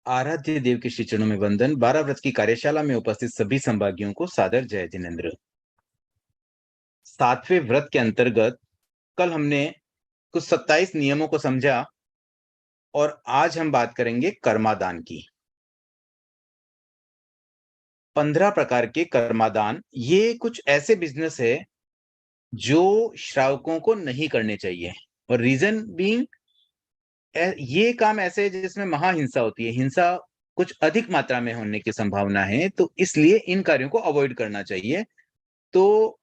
आराध्य देव के श्री चरणों में वंदन। 12 व्रत की कार्यशाला में उपस्थित सभी संभागियों को सादर जय जिनेन्द्र। 7वें व्रत के अंतर्गत कल हमने कुछ 27 नियमों को समझा और आज हम बात करेंगे कर्मादान की। 15 प्रकार के कर्मादान, ये कुछ ऐसे बिजनेस है जो श्रावकों को नहीं करने चाहिए। और रीजन बीइंग, ये काम ऐसे है जिसमें महाहिंसा होती है, हिंसा कुछ अधिक मात्रा में होने की संभावना है, तो इसलिए इन कार्यों को अवॉइड करना चाहिए। तो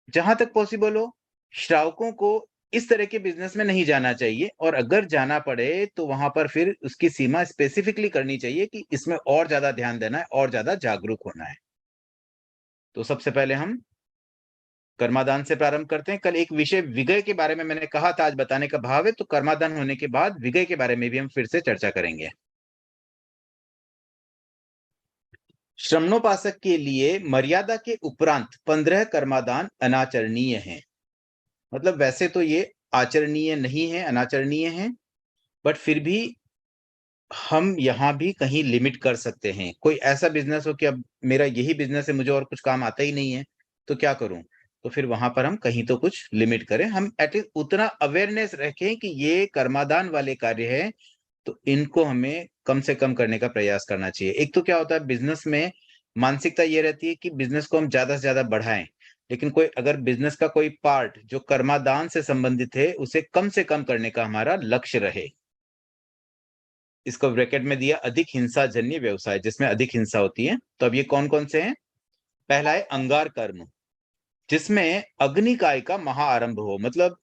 जहां तक पॉसिबल हो, श्रावकों को इस तरह के बिजनेस में नहीं जाना चाहिए, और अगर जाना पड़े तो वहां पर फिर उसकी सीमा स्पेसिफिकली करनी चाहिए कि इसमें और ज्यादा ध्यान देना है और ज्यादा जागरूक होना है। तो सबसे पहले हम कर्मादान से प्रारंभ करते हैं। कल एक विषय विगय के बारे में मैंने कहा था, आज बताने का भाव है, तो कर्मादान होने के बाद विगय के बारे में भी हम फिर से चर्चा करेंगे। श्रमणोपासक के लिए मर्यादा के उपरांत 15 कर्मादान अनाचरणीय हैं। मतलब वैसे तो ये आचरणीय नहीं है, अनाचरणीय है, बट फिर भी हम यहाँ भी कहीं लिमिट कर सकते हैं। कोई ऐसा बिजनेस हो कि अब मेरा यही बिजनेस है, मुझे और कुछ काम आता ही नहीं है, तो क्या करूं? तो फिर वहां पर हम कहीं तो कुछ लिमिट करें। हम एटलीस्ट उतना अवेयरनेस रखें कि ये कर्मादान वाले कार्य है, तो इनको हमें कम से कम करने का प्रयास करना चाहिए। एक तो क्या होता है, बिजनेस में मानसिकता ये रहती है कि बिजनेस को हम ज्यादा से ज्यादा बढ़ाएं, लेकिन कोई अगर बिजनेस का कोई पार्ट जो कर्मादान से संबंधित है उसे कम से कम करने का हमारा लक्ष्य रहे। इसको ब्रैकेट में दिया अधिक हिंसा जन्य व्यवसाय, जिसमें अधिक हिंसा होती है। तो अब ये कौन कौन से हैं? पहला है अंगार कर्म, जिसमें अग्निकाय का महाआरंभ हो। मतलब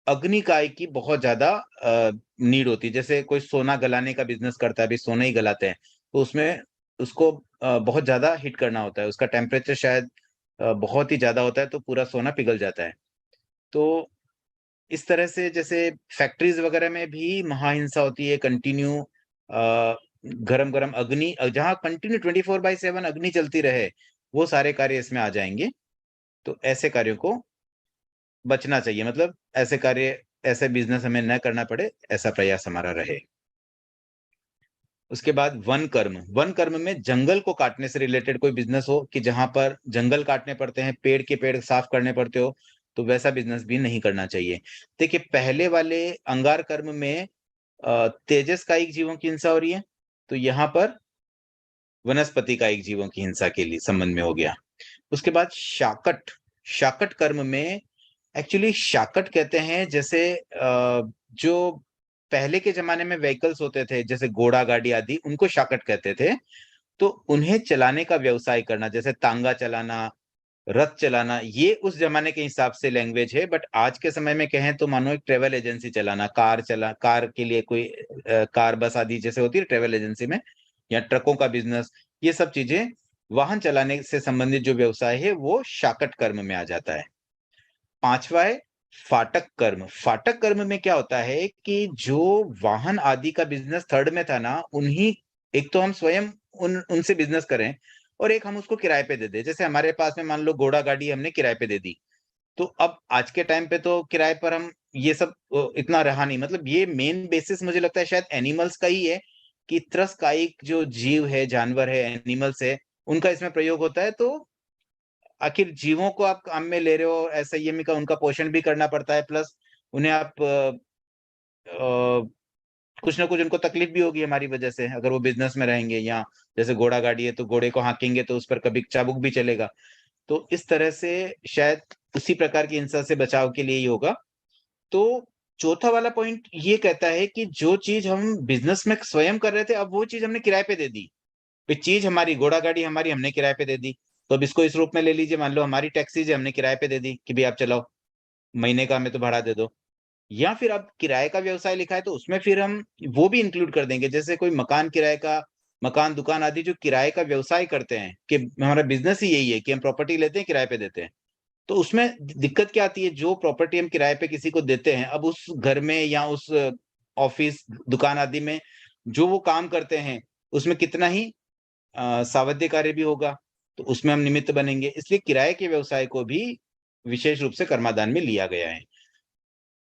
अग्निकाय की बहुत ज्यादा नीड होती है। जैसे कोई सोना गलाने का बिजनेस करता है, अभी सोना ही गलाते हैं, तो उसमें उसको बहुत ज्यादा हिट करना होता है। उसका टेम्परेचर शायद बहुत ही ज्यादा होता है, तो पूरा सोना पिघल जाता है। तो इस तरह से जैसे फैक्ट्रीज वगैरह में भी महाहिंसा होती है। कंटिन्यू गरम गरम अग्नि, जहां कंटिन्यू 24/7 अग्नि चलती रहे, वो सारे कार्य इसमें आ जाएंगे। तो ऐसे कार्यों को बचना चाहिए। मतलब ऐसे कार्य, ऐसे बिजनेस हमें न करना पड़े, ऐसा प्रयास हमारा रहे। उसके बाद वन कर्म। वन कर्म में जंगल को काटने से रिलेटेड कोई बिजनेस हो कि जहां पर जंगल काटने पड़ते हैं, पेड़ के पेड़ साफ करने पड़ते हो, तो वैसा बिजनेस भी नहीं करना चाहिए। देखिए, पहले वाले अंगार कर्म में तेजस कायिक जीवों की हिंसा हो रही है, तो यहाँ पर वनस्पति कायिक जीवों की हिंसा के लिए संबंध में हो गया। उसके बाद शाकट। शाकट कर्म में एक्चुअली शाकट कहते हैं, जैसे जो पहले के जमाने में व्हीकल्स होते थे, जैसे घोड़ा गाड़ी आदि, उनको शाकट कहते थे। तो उन्हें चलाने का व्यवसाय करना, जैसे तांगा चलाना, रथ चलाना, ये उस जमाने के हिसाब से लैंग्वेज है। बट आज के समय में कहें तो मानो एक ट्रेवल एजेंसी चलाना, कार के लिए कोई कार बस आदि जैसे होती है ट्रेवल एजेंसी में, या ट्रकों का बिजनेस, ये सब चीजें वाहन चलाने से संबंधित जो व्यवसाय है वो शाकट कर्म में आ जाता है। पांचवा है फाटक कर्म। फाटक कर्म में क्या होता है कि जो वाहन आदि का बिजनेस थर्ड में था ना, उन्हीं, एक तो हम स्वयं उनसे बिजनेस करें, और एक हम उसको किराए पे दे दें। जैसे हमारे पास में मान लो घोड़ा गाड़ी हमने किराए पे दे दी, तो अब आज के टाइम पे तो किराए पर हम ये सब इतना रहा नहीं। मतलब ये मेन बेसिस मुझे लगता है शायद एनिमल्स का ही है, कि त्रस्कायिक जो जीव है, जानवर है, एनिमल्स है, उनका इसमें प्रयोग होता है। तो आखिर जीवों को आप काम में ले रहे हो, एसआईएम का उनका पोषण भी करना पड़ता है, प्लस उन्हें आप कुछ ना कुछ उनको तकलीफ भी होगी हमारी वजह से, अगर वो बिजनेस में रहेंगे। या जैसे घोड़ा गाड़ी है, तो घोड़े को हाँकेंगे तो उस पर कभी चाबुक भी चलेगा। तो इस तरह से शायद उसी प्रकार की हिंसा से बचाव के लिए ही होगा। तो चौथा वाला पॉइंट ये कहता है कि जो चीज हम बिजनेस में स्वयं कर रहे थे, अब वो चीज हमने किराए पे दे दी। चीज हमारी, घोड़ा गाड़ी हमारी, हमने किराए पे दे दी। तो अब इसको इस रूप में ले लीजिए, मान लो हमारी टैक्सीज है, हमने किराए पे दे दी कि भाई आप चलाओ, महीने का हमें तो भाड़ा दे दो। या फिर अब किराए का व्यवसाय लिखा है, तो उसमें फिर हम वो भी इंक्लूड कर देंगे। जैसे कोई मकान किराए का, मकान दुकान आदि जो किराए का व्यवसाय करते हैं, कि हमारा बिजनेस ही यही है कि हम प्रॉपर्टी लेते हैं, किराए पे देते हैं। तो उसमें दिक्कत क्या आती है, जो प्रॉपर्टी हम किराए पे किसी को देते हैं, अब उस घर में या उस ऑफिस दुकान आदि में जो वो काम करते हैं, उसमें कितना ही सावध्य कार्य भी होगा, तो उसमें हम निमित्त बनेंगे। इसलिए किराए के व्यवसाय को भी विशेष रूप से कर्मादान में लिया गया है।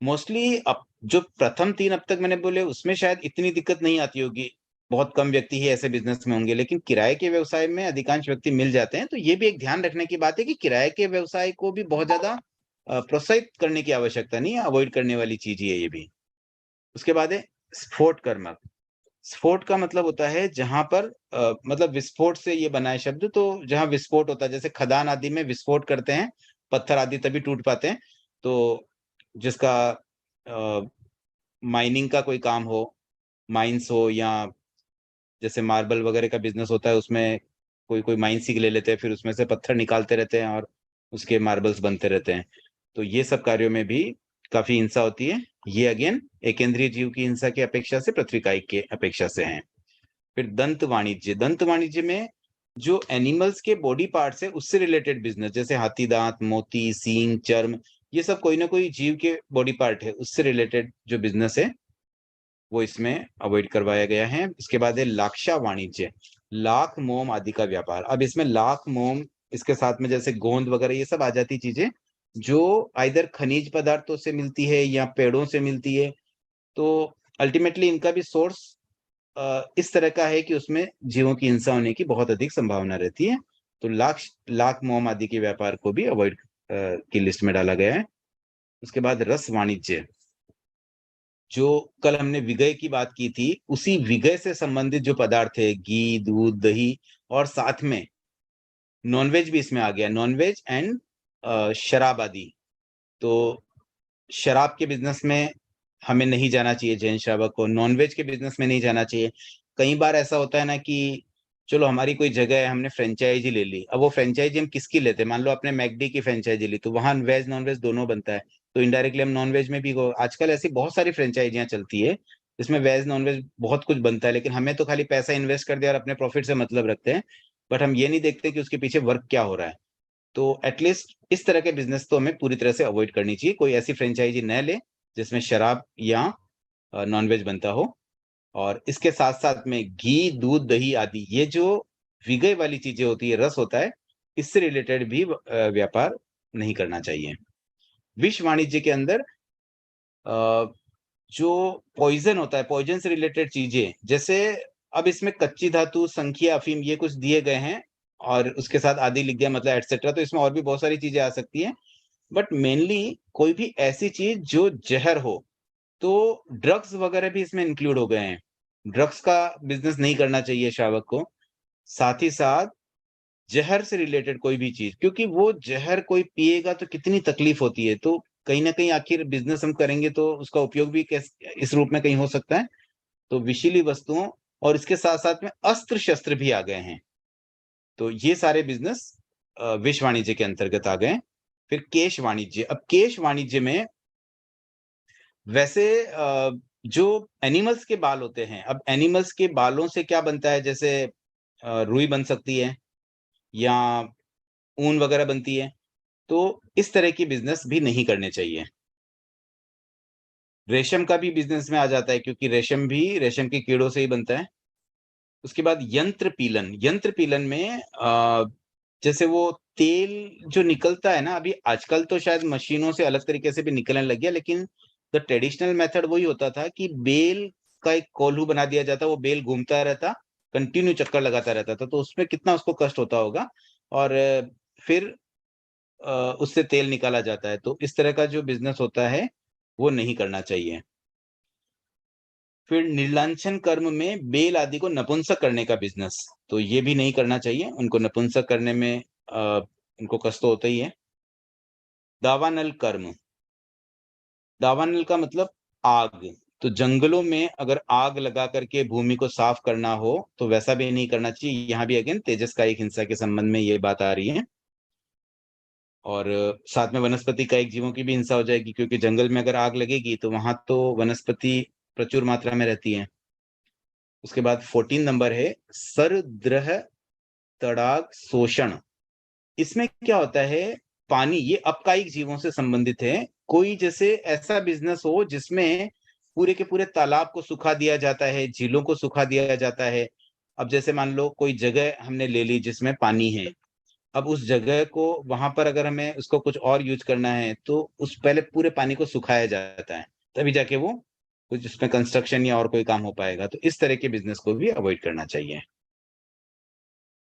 मोस्टली अब जो प्रथम 3 अब तक मैंने बोले, उसमें शायद इतनी दिक्कत नहीं आती होगी। बहुत कम व्यक्ति ही ऐसे बिजनेस में होंगे, लेकिन किराए के व्यवसाय में अधिकांश व्यक्ति मिल जाते हैं। तो ये भी एक ध्यान रखने की बात है कि किराए के व्यवसाय को भी बहुत ज्यादा प्रोत्साहित करने की आवश्यकता नहीं है, अवॉइड करने वाली चीज ही है ये भी। उसके बाद है स्फोट कर्मक। स्फोट का मतलब होता है जहां पर मतलब विस्फोट से ये बना है शब्द, तो जहां विस्फोट होता है, जैसे खदान आदि में विस्फोट करते हैं, पत्थर आदि तभी टूट पाते हैं। तो जिसका माइनिंग का कोई काम हो, माइंस हो, या जैसे मार्बल वगैरह का बिजनेस होता है, उसमें कोई कोई माइंस ही ले लेते हैं, फिर उसमें से पत्थर निकालते रहते हैं और उसके मार्बल्स बनते रहते हैं। तो ये सब कार्यों में भी काफी हिंसा होती है। ये अगेन एकेंद्रीय जीव की हिंसा की अपेक्षा से पृथ्वी कायिक के अपेक्षा से है। फिर दंत वाणिज्य। दंत वाणिज्य में जो एनिमल्स के बॉडी पार्ट्स है उससे रिलेटेड बिजनेस, जैसे हाथी दांत, मोती, सींग, चर्म, ये सब कोई ना कोई जीव के बॉडी पार्ट है, उससे रिलेटेड जो बिजनेस है वो इसमें अवॉइड करवाया गया है। इसके बाद है लाक्षा वाणिज्य। लाख, मोम आदि का व्यापार। अब इसमें लाख, मोम, इसके साथ में जैसे गोंद वगैरह ये सब आ जाती चीजें जो आइदर खनिज पदार्थों से मिलती है या पेड़ों से मिलती है। तो अल्टीमेटली इनका भी सोर्स इस तरह का है कि उसमें जीवों की हिंसा होने की बहुत अधिक संभावना रहती है। तो लाख मोम आदि के व्यापार को भी अवॉइड की लिस्ट में डाला गया है। उसके बाद रस वाणिज्य। जो कल हमने विगय की बात की थी, उसी विगय से संबंधित जो पदार्थ है, घी, दूध, दही, और साथ में नॉनवेज भी इसमें आ गया, नॉनवेज एंड शराब आदि। तो शराब के बिजनेस में हमें नहीं जाना चाहिए, जैन श्रावक को नॉनवेज के बिजनेस में नहीं जाना चाहिए। कई बार ऐसा होता है ना कि चलो हमारी कोई जगह है, हमने फ्रेंचाइजी ले ली, अब वो फ्रेंचाइजी हम किसकी लेते हैं, मान लो आपने मैकडी की फ्रेंचाइजी ली, तो वहां वेज नॉन वेज दोनों बनता है, तो इनडायरेक्टली हम नॉन वेज में भी आजकल ऐसी बहुत सारी फ्रेंचाइजियां चलती है जिसमें वेज नॉन वेज बहुत कुछ बनता है, लेकिन हमें तो खाली पैसा इन्वेस्ट कर दिया और अपने प्रॉफिट से मतलब रखते हैं, बट हम ये नहीं देखते कि उसके पीछे वर्क क्या हो रहा है। तो एटलीस्ट इस तरह के बिजनेस तो हमें पूरी तरह से अवॉइड करनी चाहिए। कोई ऐसी फ्रेंचाइजी न ले जिसमें शराब या नॉनवेज बनता हो। और इसके साथ साथ में घी, दूध, दही आदि, ये जो विगय वाली चीजें होती है, रस होता है, इससे रिलेटेड भी व्यापार नहीं करना चाहिए। विष वाणिज्य के अंदर जो पॉइजन होता है, पॉइजन से रिलेटेड चीजें, जैसे अब इसमें कच्ची धातु, संख्या, अफीम, ये कुछ दिए गए हैं और उसके साथ आदि लिख दिया मतलब एटसेट्रा, तो इसमें और भी बहुत सारी चीजें आ सकती हैं, बट मेनली कोई भी ऐसी चीज जो जहर हो। तो ड्रग्स वगैरह भी इसमें इंक्लूड हो गए हैं। ड्रग्स का बिजनेस नहीं करना चाहिए शावक को। साथ ही साथ जहर से रिलेटेड कोई भी चीज, क्योंकि वो जहर कोई पिएगा तो कितनी तकलीफ होती है, तो कहीं ना कहीं आखिर बिजनेस हम करेंगे तो उसका उपयोग भी इस रूप में कहीं हो सकता है। तो विषीली वस्तुओं, और इसके साथ साथ में अस्त्र शस्त्र भी आ गए हैं। तो ये सारे बिजनेस विष वाणिज्य के अंतर्गत आ गए। फिर केश वाणिज्य। अब केश वाणिज्य में वैसे जो एनिमल्स के बाल होते हैं, अब एनिमल्स के बालों से क्या बनता है, जैसे रुई बन सकती है या ऊन वगैरह बनती है, तो इस तरह की बिजनेस भी नहीं करने चाहिए। रेशम का भी बिजनेस में आ जाता है, क्योंकि रेशम भी रेशम के कीड़ों से ही बनता है। उसके बाद यंत्र पीलन। यंत्र पीलन में जैसे वो तेल जो निकलता है ना, अभी आजकल तो शायद मशीनों से अलग तरीके से भी निकलने लग गया, लेकिन द ट्रेडिशनल मेथड वही होता था कि बेल का एक कोल्हू बना दिया जाता, वो बेल घूमता रहता, कंटिन्यू चक्कर लगाता रहता था, तो उसमें कितना उसको कष्ट होता होगा। और फिर उससे तेल निकाला जाता है। तो इस तरह का जो बिजनेस होता है वो नहीं करना चाहिए। फिर निर्लांछन कर्म में बेल आदि को नपुंसक करने का बिजनेस, तो ये भी नहीं करना चाहिए। उनको नपुंसक करने में उनको कष्ट तो होता ही है। दावानल कर्म। दावानल का मतलब आग। तो जंगलों में अगर आग लगा करके भूमि को साफ करना हो तो वैसा भी नहीं करना चाहिए। यहाँ भी अगेन तेजस का एक हिंसा के संबंध में ये बात आ रही है। और साथ में वनस्पति का एक जीवों की भी हिंसा हो जाएगी, क्योंकि जंगल में अगर आग लगेगी तो वहां तो वनस्पति प्रचुर मात्रा में रहती है। उसके बाद 14 नंबर है सरद्रह तड़ाग शोषण। इसमें क्या होता है, पानी, ये अपकायिक जीवों से संबंधित है। कोई जैसे ऐसा बिजनेस हो जिसमें पूरे के पूरे तालाब को सुखा दिया जाता है, झीलों को सुखा दिया जाता है। अब जैसे मान लो कोई जगह हमने ले ली जिसमें पानी है, अब उस जगह को वहां पर अगर हमें उसको कुछ और यूज करना है तो उस पहले पूरे पानी को सुखाया जाता है, तभी जाके वो कुछ उसमें कंस्ट्रक्शन या और कोई काम हो पाएगा, तो इस तरह के बिजनेस को भी अवॉइड करना चाहिए।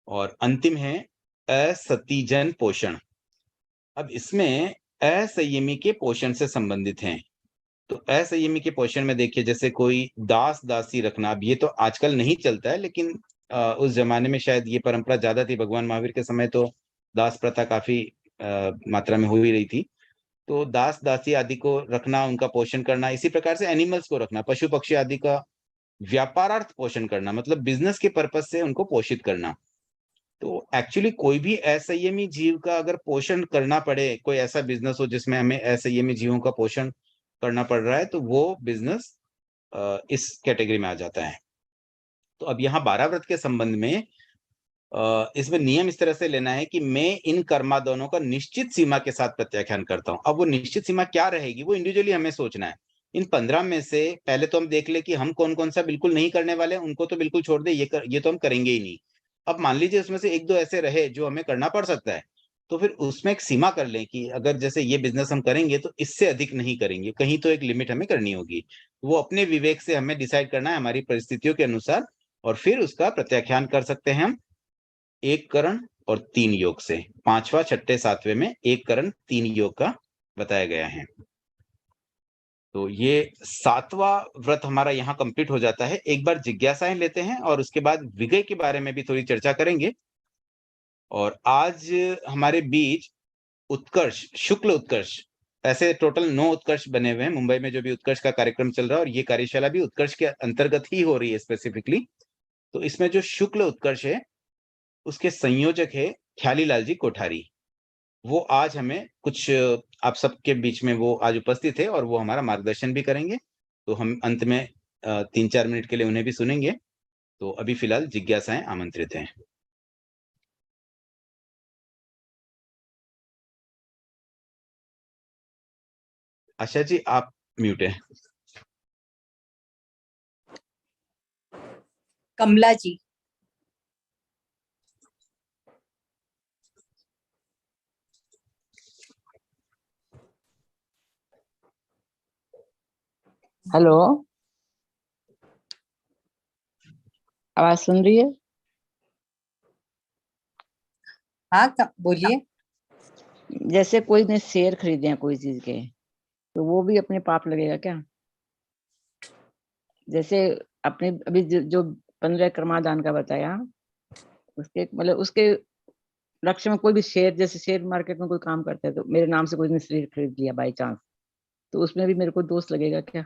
और अंतिम है असतीजन पोषण। अब इसमें असंयमी के पोषण से संबंधित हैं। तो असंयमी के पोषण में देखिए, जैसे कोई दास दासी रखना, अब ये तो आजकल नहीं चलता है, लेकिन उस जमाने में शायद ये परंपरा ज्यादा थी। भगवान महावीर के समय तो दास प्रथा काफी मात्रा में हो ही रही थी। तो दास दासी आदि को रखना, उनका पोषण करना, इसी प्रकार से एनिमल्स को रखना, पशु पक्षी आदि का व्यापारार्थ पोषण करना, मतलब बिजनेस के पर्पज से उनको पोषित करना। तो एक्चुअली कोई भी असंयमी जीव का अगर पोषण करना पड़े, कोई ऐसा बिजनेस हो जिसमें हमें असंयमी जीवों का पोषण करना पड़ रहा है, तो वो बिजनेस इस कैटेगरी में आ जाता है। तो अब यहाँ 12 व्रत के संबंध में इसमें नियम इस तरह से लेना है कि मैं इन कर्मादोनों का निश्चित सीमा के साथ प्रत्याख्यान करता हूं। अब वो निश्चित सीमा क्या रहेगी, वो इंडिविजुअली हमें सोचना है। इन 15 में से पहले तो हम देख ले कि हम कौन कौन सा बिल्कुल नहीं करने वाले हैं, उनको तो बिल्कुल छोड़ दे, ये तो हम करेंगे ही नहीं। अब मान लीजिए उसमें से एक दो ऐसे रहे जो हमें करना पड़ सकता है, तो फिर उसमें एक सीमा कर लें कि अगर जैसे ये बिजनेस हम करेंगे तो इससे अधिक नहीं करेंगे, कहीं तो एक लिमिट हमें करनी होगी। वो अपने विवेक से हमें डिसाइड करना है, हमारी परिस्थितियों के अनुसार, और फिर उसका प्रत्याख्यान कर सकते हैं हम एक करण और 3 योग से। 5वां, 6ठे, 7वें में एक करण 3 योग का बताया गया है। तो ये 7वां व्रत हमारा यहाँ कंप्लीट हो जाता है। एक बार जिज्ञासाएं लेते हैं और उसके बाद विजय के बारे में भी थोड़ी चर्चा करेंगे। और आज हमारे बीच उत्कर्ष, शुक्ल उत्कर्ष, ऐसे टोटल 9 उत्कर्ष बने हुए हैं। मुंबई में जो भी उत्कर्ष का कार्यक्रम चल रहा है, और ये कार्यशाला भी उत्कर्ष के अंतर्गत ही हो रही है स्पेसिफिकली। तो इसमें जो शुक्ल उत्कर्ष है, उसके संयोजक है ख्याली लाल जी कोठारी। वो आज हमें कुछ, आप सबके बीच में वो आज उपस्थित है और वो हमारा मार्गदर्शन भी करेंगे। तो हम अंत में 3-4 मिनट के लिए उन्हें भी सुनेंगे। तो अभी फिलहाल जिज्ञासाएं आमंत्रित हैं। आशा जी, आप म्यूट है। कमला जी। हेलो, आवाज सुन रही है? हाँ, बोलिए। जैसे कोई ने शेयर खरीदे हैं कोई चीज के, तो वो भी अपने पाप लगेगा क्या? जैसे अपने अभी जो 15 क्रमादान का बताया, उसके मतलब उसके लक्ष्य में कोई भी शेयर, जैसे शेयर मार्केट में कोई काम करता है, तो मेरे नाम से कोई ने शेयर खरीद लिया बाई चांस, तो उसमें भी मेरे को दोष लगेगा क्या?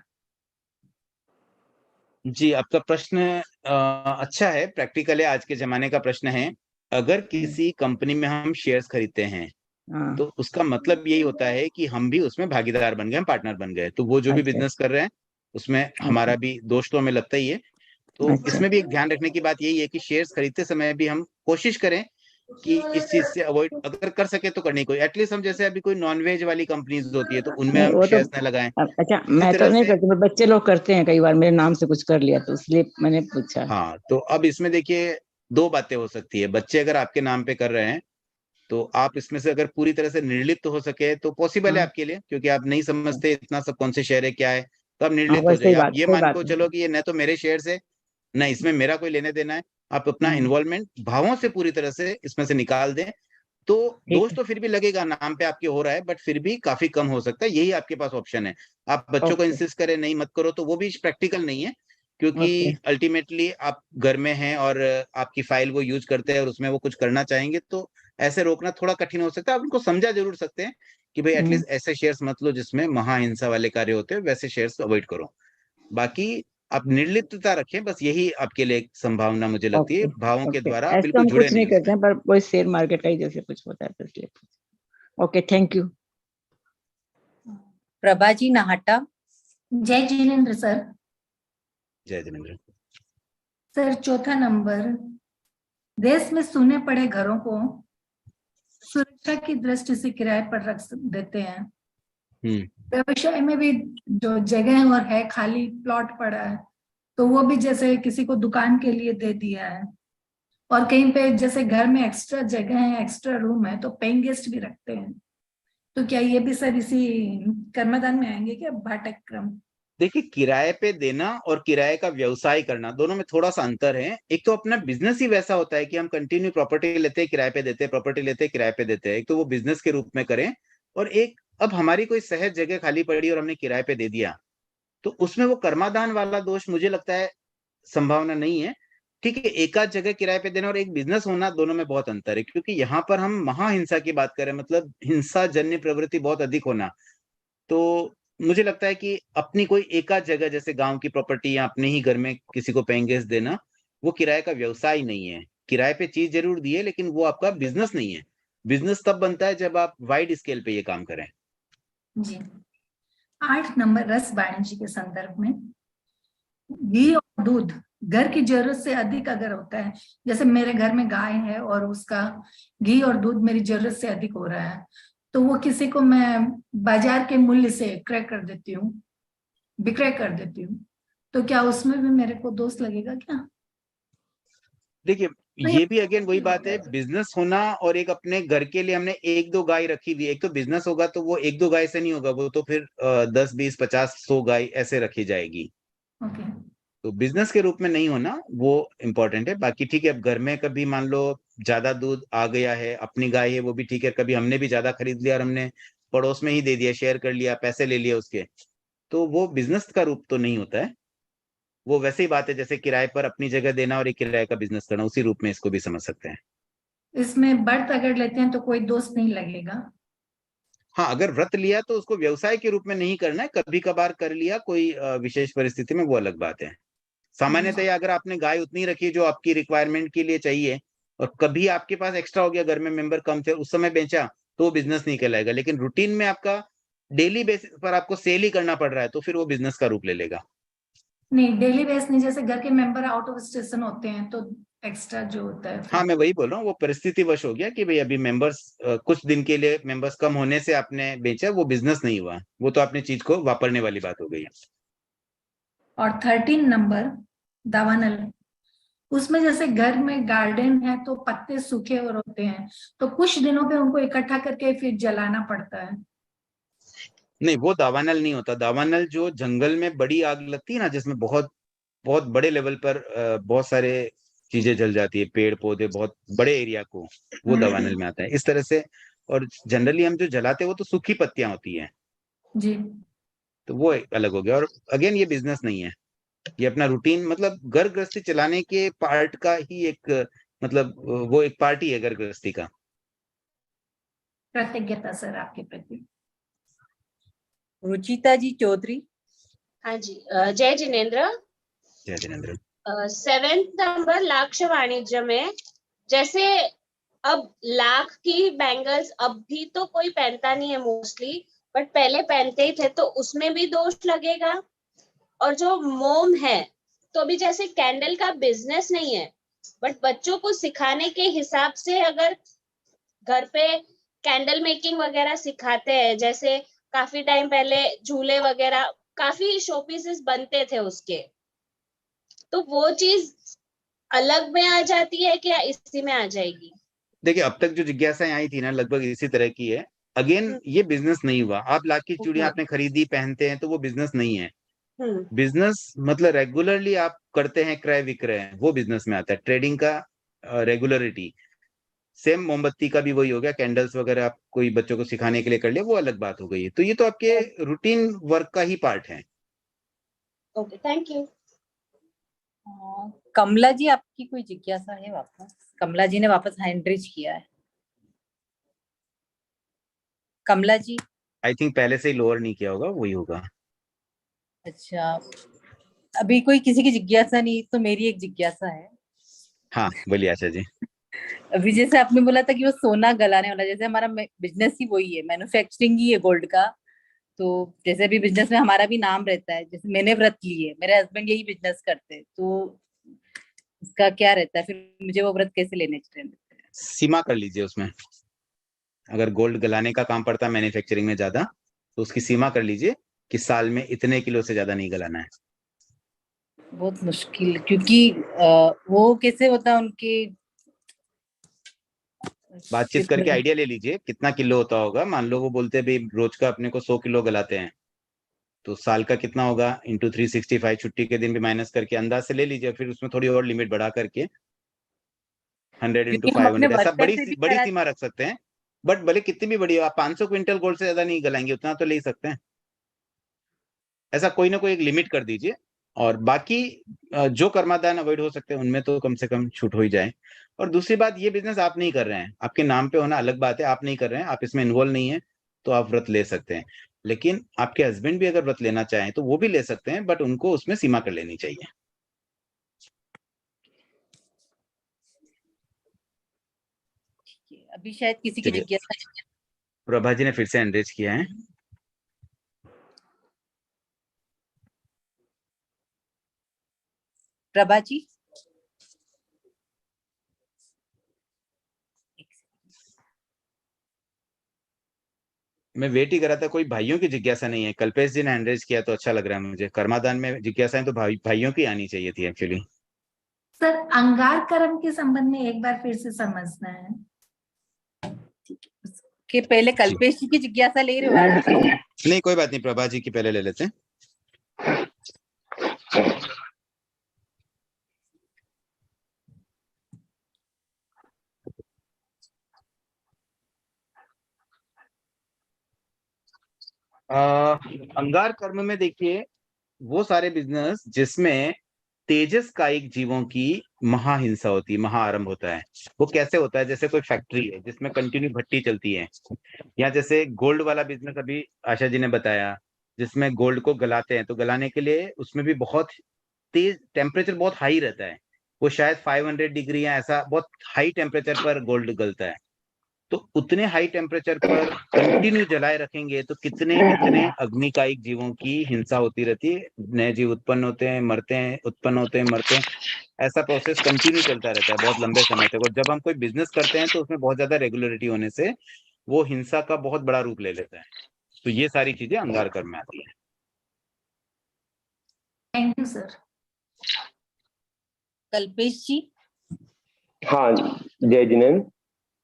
जी, आपका प्रश्न अच्छा है, प्रैक्टिकल है, आज के जमाने का प्रश्न है। अगर किसी कंपनी में हम शेयर्स खरीदते हैं, हाँ, तो उसका मतलब यही होता है कि हम भी उसमें भागीदार बन गए, हम पार्टनर बन गए। तो वो जो भी अच्छा बिजनेस कर रहे हैं, उसमें अच्छा हमारा भी दोष तो हमें लगता ही है। तो अच्छा इसमें भी एक ध्यान रखने की बात यही है कि शेयर्स खरीदते समय भी हम कोशिश करें कि इस चीज से अवॉइड, अगर कर सके तो करनी कोई, एटलीस्ट हम जैसे अभी कोई नॉनवेज वाली कंपनीज होती है, तो उनमें नहीं, हम वो तो शेयर्स न लगाएं। अच्छा, इसी मैं तो तरह नहीं से, करती, पर बच्चे लोग करते हैं कई बार, मेरे नाम से कुछ कर लिया, तो इसलिए मैंने पूछा। हाँ, तो अब इसमें देखिए 2 बातें हो सकती है। बच्चे अगर आपके नाम पे कर रहे हैं, तो आप इसमें से अगर पूरी तरह से निर्लिप्त हो सके तो पॉसिबल है हाँ आपके लिए, क्योंकि आप नहीं समझते इतना सब कौन से शेयर है क्या है, तो आप हाँ, निर्लिप्त हो वही जाइए। सही आप बात, ये सही मान बात को है। चलो कि ये न तो मेरे शेयर है, न इसमें मेरा कोई लेने देना है। आप अपना इन्वॉल्वमेंट भावों से पूरी तरह से इसमें से निकाल दें, तो ठीक दोष है, तो फिर भी लगेगा, नाम पे आपके हो रहा है, बट फिर भी काफी कम हो सकता है। यही आपके पास ऑप्शन है। आप बच्चों को ओके इंसिस्ट करें नहीं मत करो, तो वो भी प्रैक्टिकल नहीं है, क्योंकि ओके। अल्टीमेटली आप घर में हैं और आपकी फाइल वो यूज करते हैं और उसमें वो कुछ करना चाहेंगे, तो ऐसे रोकना थोड़ा कठिन हो सकता है। आप उनको समझा जरूर सकते हैं कि भाई हम्म, एटलीस्ट ऐसे शेयर्स मत लो जिसमें महाहिंसा वाले कार्य होते हैं, वैसे शेयर्स अवॉइड करो। बाकी आप निर्लिप्तता रखें, बस यही आपके लिए एक संभावना मुझे लगती है। ओके भावों के ओके। द्वारा आप ऐसे तो बिल्कुल हम जुड़े कुछ नहीं नहीं करते उसमें। हैं, पर कोई शेयर मार्केट का ही जैसे कुछ होता है, तो इसलिए। Okay, thank you. Prabha ji Nahata. जय जिनेन्द्र सर। जय जिनेन्द्र। सर, चौथा नंबर, देश में सूने पड़े घरों को सुरक्षा की दृष्टि से किराए पर रख देते हैं। व्यवसाय में भी जो जगह और है, खाली प्लॉट पड़ा है, तो वो भी जैसे किसी को दुकान के लिए दे दिया है। और कहीं पे जैसे घर में एक्स्ट्रा जगह है, एक्स्ट्रा रूम है, तो पेइंग गेस्ट भी रखते हैं। तो क्या ये भी सर इसी कर्मदान में आएंगे क्या, भाटक क्रम? देखिए, किराए पे देना और किराए का व्यवसाय करना दोनों में थोड़ा सा अंतर है। एक तो अपना बिजनेस ही वैसा होता है कि हम कंटिन्यू प्रॉपर्टी लेते हैं, किराए पे देते हैं, प्रॉपर्टी लेते हैं, किराए पे देते हैं। एक तो वो बिजनेस के रूप में करें, और एक अब हमारी कोई सहज जगह खाली पड़ी और हमने किराए पे दे दिया, तो उसमें वो कर्मादान वाला दोष मुझे लगता है संभावना नहीं है। ठीक है, एकाध जगह किराए पे देना और एक बिजनेस होना, दोनों में बहुत अंतर है, क्योंकि यहाँ पर हम महाहिंसा की बात करें, मतलब हिंसा जन्य प्रवृत्ति बहुत अधिक होना। तो मुझे लगता है कि अपनी कोई एकाध जगह जैसे गांव की प्रॉपर्टी या अपने ही घर में किसी को पेइंग गेस्ट देना, वो किराए का व्यवसाय नहीं है। किराए पे चीज जरूर दी है, लेकिन वो आपका बिजनेस नहीं है। बिजनेस तब बनता है जब आप वाइड स्केल पे ये काम करें। जी। 8 नंबर, रस वाणिज्य के संदर्भ में घी और दूध घर की जरूरत से अधिक अगर होता है, जैसे मेरे घर में गाय है और उसका घी और दूध मेरी जरूरत से अधिक हो रहा है, तो वो किसी को मैं बाजार के मूल्य से क्रय कर देती हूँ, विक्रय कर देती हूँ, तो क्या उसमें भी मेरे को दोष लगेगा क्या? देखिए, ये भी अगेन वही बात है, बिजनेस होना और एक अपने घर के लिए हमने एक दो गाय रखी हुई है। एक तो बिजनेस होगा तो वो एक दो गाय से नहीं होगा, वो तो फिर 10 20 50 100 गाय ऐसे रखी जाएगी। ओके। तो बिजनेस के रूप में नहीं होना वो इम्पोर्टेंट है। बाकी ठीक है, अब घर में कभी मान लो ज्यादा दूध आ गया है, अपनी गाय है, वो भी ठीक है। कभी हमने भी ज्यादा खरीद लिया और हमने पड़ोस में ही दे दिया, शेयर कर लिया, पैसे ले लिए उसके, तो वो बिजनेस का रूप तो नहीं होता है। वो वैसे ही बात है जैसे किराए पर अपनी जगह देना और एक किराए का बिजनेस करना, उसी रूप में इसको भी समझ सकते हैं। इसमें व्रत अगर लेते हैं तो कोई दोष नहीं लगेगा? हाँ, अगर व्रत लिया तो उसको व्यवसाय के रूप में नहीं करना है, कभी कभार कर लिया कोई विशेष परिस्थिति में, वो अलग बात है। सामान्यतः अगर आपने गाय उतनी रखी जो आपकी रिक्वायरमेंट के लिए चाहिए, और कभी आपके पास एक्स्ट्रा हो गया, घर में मेंबर कम थे, उस समय बेचा, तो वो बिजनेस नहीं कहलाएगा। लेकिन रूटीन में आपका डेली बेसिस पर आपको सेल ही करना पड़ रहा है, तो फिर वो बिजनेस का रूप ले लेगा। नहीं, डेली बेस नहीं, जैसे घर के मेंबर आउट ऑफ स्टेशन होते हैं तो एक्स्ट्रा जो होता है हाँ, फिर। मैं वही बोल रहा हूँ, वो परिस्थितिवश हो गया कि भाई अभी मेंबर्स कुछ दिन के लिए मेंबर्स कम होने से आपने बेचा, वो बिजनेस नहीं हुआ, वो तो आपने चीज को वापरने वाली बात हो गई है। और 13 नंबर, दावानल, उसमें जैसे घर में गार्डन है तो पत्ते सूखे और होते हैं, तो कुछ दिनों पे उनको इकट्ठा करके फिर जलाना पड़ता है। नहीं, वो दावानल नहीं होता। दावानल जो जंगल में बड़ी आग लगती है ना, जिसमें बहुत बहुत बड़े लेवल पर बहुत सारे चीजें जल जाती है, पेड़ पौधे, बहुत बड़े एरिया को, वो दावानल में आता है इस तरह से। और जनरली हम जो जलाते हैं वो तो सूखी पत्तियां होती है, जी। तो वो एक अलग हो गया। और अगेन ये बिजनेस नहीं है, ये अपना रूटीन, मतलब घर गृहस्थी चलाने के पार्ट का ही एक मतलब वो एक पार्ट ही है घर गृहस्थी का। कृतज्ञता सर आपके प्रति। रुचिता जी चौधरी। हाँ जी, जय जिनेन्द्र। जय जिनेन्द्र। 7th नंबर, लाक्ष्य वाणिज्य में, जैसे अब लाख की बैंगल्स अब भी तो कोई पहनता नहीं है मोस्टली, बट पहले पहनते ही थे, तो उसमें भी दोष लगेगा? और जो मोम है, तो अभी जैसे कैंडल का बिजनेस नहीं है, बट बच्चों को सिखाने के हिसाब से अगर घर पे कैंडल मेकिंग वगैरह सिखाते हैं, जैसे काफी टाइम पहले झूले वगैरह काफी शो पीसेस बनते थे उसके, तो वो चीज अलग में आ जाती है क्या, इसी में आ जाएगी? देखिए, अब तक जो जिज्ञासाएं आई थी ना, लगभग इसी तरह की है। अगेन ये बिजनेस नहीं हुआ। आप लाख की चूड़ियां आपने खरीदी, पहनते हैं, तो वो बिजनेस नहीं है। बिजनेस मतलब रेगुलरली आप करते हैं क्रय विक्रय, वो बिजनेस में आता है। ट्रेडिंग का रेगुलरिटी, सेम मोमबत्ती का भी वही हो गया, कैंडल्स वगैरह आप कोई बच्चों को सिखाने के लिए कर लिया, वो अलग बात हो गई है। तो ये तो आपके रूटीन वर्क का ही पार्ट है। Okay, thank you. Kamala ji, आपकी कोई जिज्ञासा है वापस? कमला जी ने वापस हैंड रेज किया है। कमला जी। आई थिंक पहले से ही लोअर नहीं किया होगा, वही होगा। अच्छा, अभी कोई किसी की जिज्ञासा नहीं, तो मेरी एक जिज्ञासा है। हाँ, बोलिए आशा जी। अभी जैसे आपने बोला था कि वो सोना गलाने वाला, जैसे हमारा बिजनेस ही वही है, मैन्युफैक्चरिंग ही है गोल्ड का। तो जैसे अभी बिजनेस में हमारा भी नाम रहता है, जैसे मैंने व्रत लिए, मेरे हस्बैंड यही बिजनेस करते हैं, तो इसका क्या रहता है फिर, मुझे वो व्रत कैसे लेने चाहिए? सीमा कर लीजिए उसमें। अगर गोल्ड गलाने का काम पड़ता है मैन्युफैक्चरिंग में ज्यादा, तो उसकी सीमा कर लीजिए कि साल में इतने किलो से ज्यादा नहीं गलाना है। बहुत मुश्किल, क्योंकि वो कैसे होता है उनके, बातचीत करके आइडिया ले लीजिए कितना किलो होता होगा। मान लो वो बोलते हैं भाई रोज का अपने को 100 किलो गलाते हैं, तो साल का कितना होगा इंटू 365, छुट्टी के दिन भी माइनस करके अंदाज से ले लीजिए, फिर उसमें थोड़ी और लिमिट बढ़ा करके 100 इंटू क्योंकि हम अपने 500 ऐसा वर्कर से भी बड़ी करा सीमा रख सकते हैं। बट भले कितनी भी बड़ी हो, आप 500 क्विंटल गोल्ड से ज्यादा नहीं गलाएंगे, उतना तो ले ही सकते हैं। ऐसा कोई ना कोई एक लिमिट कर दीजिए, और बाकी जो कर्मादान अवॉइड हो सकते हैं उनमें तो कम से कम छूट हो ही जाए। और दूसरी बात, ये बिजनेस आप नहीं कर रहे हैं, आपके नाम पे होना अलग बात है, आप नहीं कर रहे हैं, आप इसमें इन्वॉल्व नहीं है, तो आप व्रत ले सकते हैं। लेकिन आपके हस्बैंड भी अगर व्रत लेना चाहें तो वो भी ले सकते हैं, बट उनको उसमें सीमा कर लेनी चाहिए। अभी शायद किसी की चलिए, जिज्ञासा। प्रभा जी ने फिर से एनरेज किया है। प्रभा जी, मैं वेट ही कर रहा था, कोई भाइयों की जिज्ञासा नहीं है। कल्पेश जी ने एनरेज किया तो अच्छा लग रहा है मुझे। कर्मादान में जिज्ञासाएं तो भाइयों की आनी चाहिए थी एक्चुअली। सर अंगार कर्म के संबंध में एक बार फिर से समझना है। के पहले कल्पेश जी की जिज्ञासा ले रहे हो आप? नहीं कोई बात नहीं, प्रभा जी की पहले ले लेते हैं। अंगार कर्म में देखिए, वो सारे बिजनेस जिसमें तेजस कायिक जीवों की महाहिंसा होती है, महाआरंभ होता है। वो कैसे होता है? जैसे कोई फैक्ट्री है जिसमें कंटिन्यू भट्टी चलती है, या जैसे गोल्ड वाला बिजनेस अभी आशा जी ने बताया, जिसमें गोल्ड को गलाते हैं, तो गलाने के लिए उसमें भी बहुत तेज टेम्परेचर, बहुत हाई रहता है। वो शायद 500 डिग्री या ऐसा बहुत हाई टेम्परेचर पर गोल्ड गलता है। तो उतने हाई टेम्परेचर पर कंटिन्यू जलाए रखेंगे तो कितने कितने अग्निकायिक जीवों की हिंसा होती रहती है। नए जीव उत्पन्न होते हैं, मरते हैं, उत्पन्न होते हैं, मरते हैं। ऐसा प्रोसेस कंटिन्यू चलता रहता है बहुत लंबे समय तक। और जब हम कोई बिजनेस करते हैं तो उसमें बहुत ज्यादा रेगुलरिटी होने से वो हिंसा का बहुत बड़ा रूप ले लेता है। तो ये सारी चीजें अंगार कर्म में आती है। Thank you sir. Kalpesh ji. हाँ, जय जिनेन्द्र।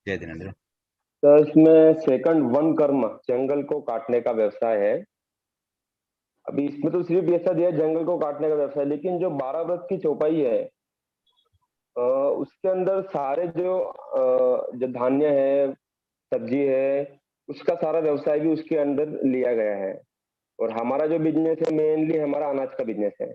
जय जिनेन्द्र। तो इसमें सेकंड वन कर्म जंगल को काटने का व्यवसाय है। अभी इसमें तो सिर्फ ऐसा दिया जंगल को काटने का व्यवसाय, लेकिन जो 12 व्रत की चौपाई है उसके अंदर सारे जो धान्य है, सब्जी है, उसका सारा व्यवसाय भी उसके अंदर लिया गया है। और हमारा जो बिजनेस है मेनली हमारा अनाज का बिजनेस है,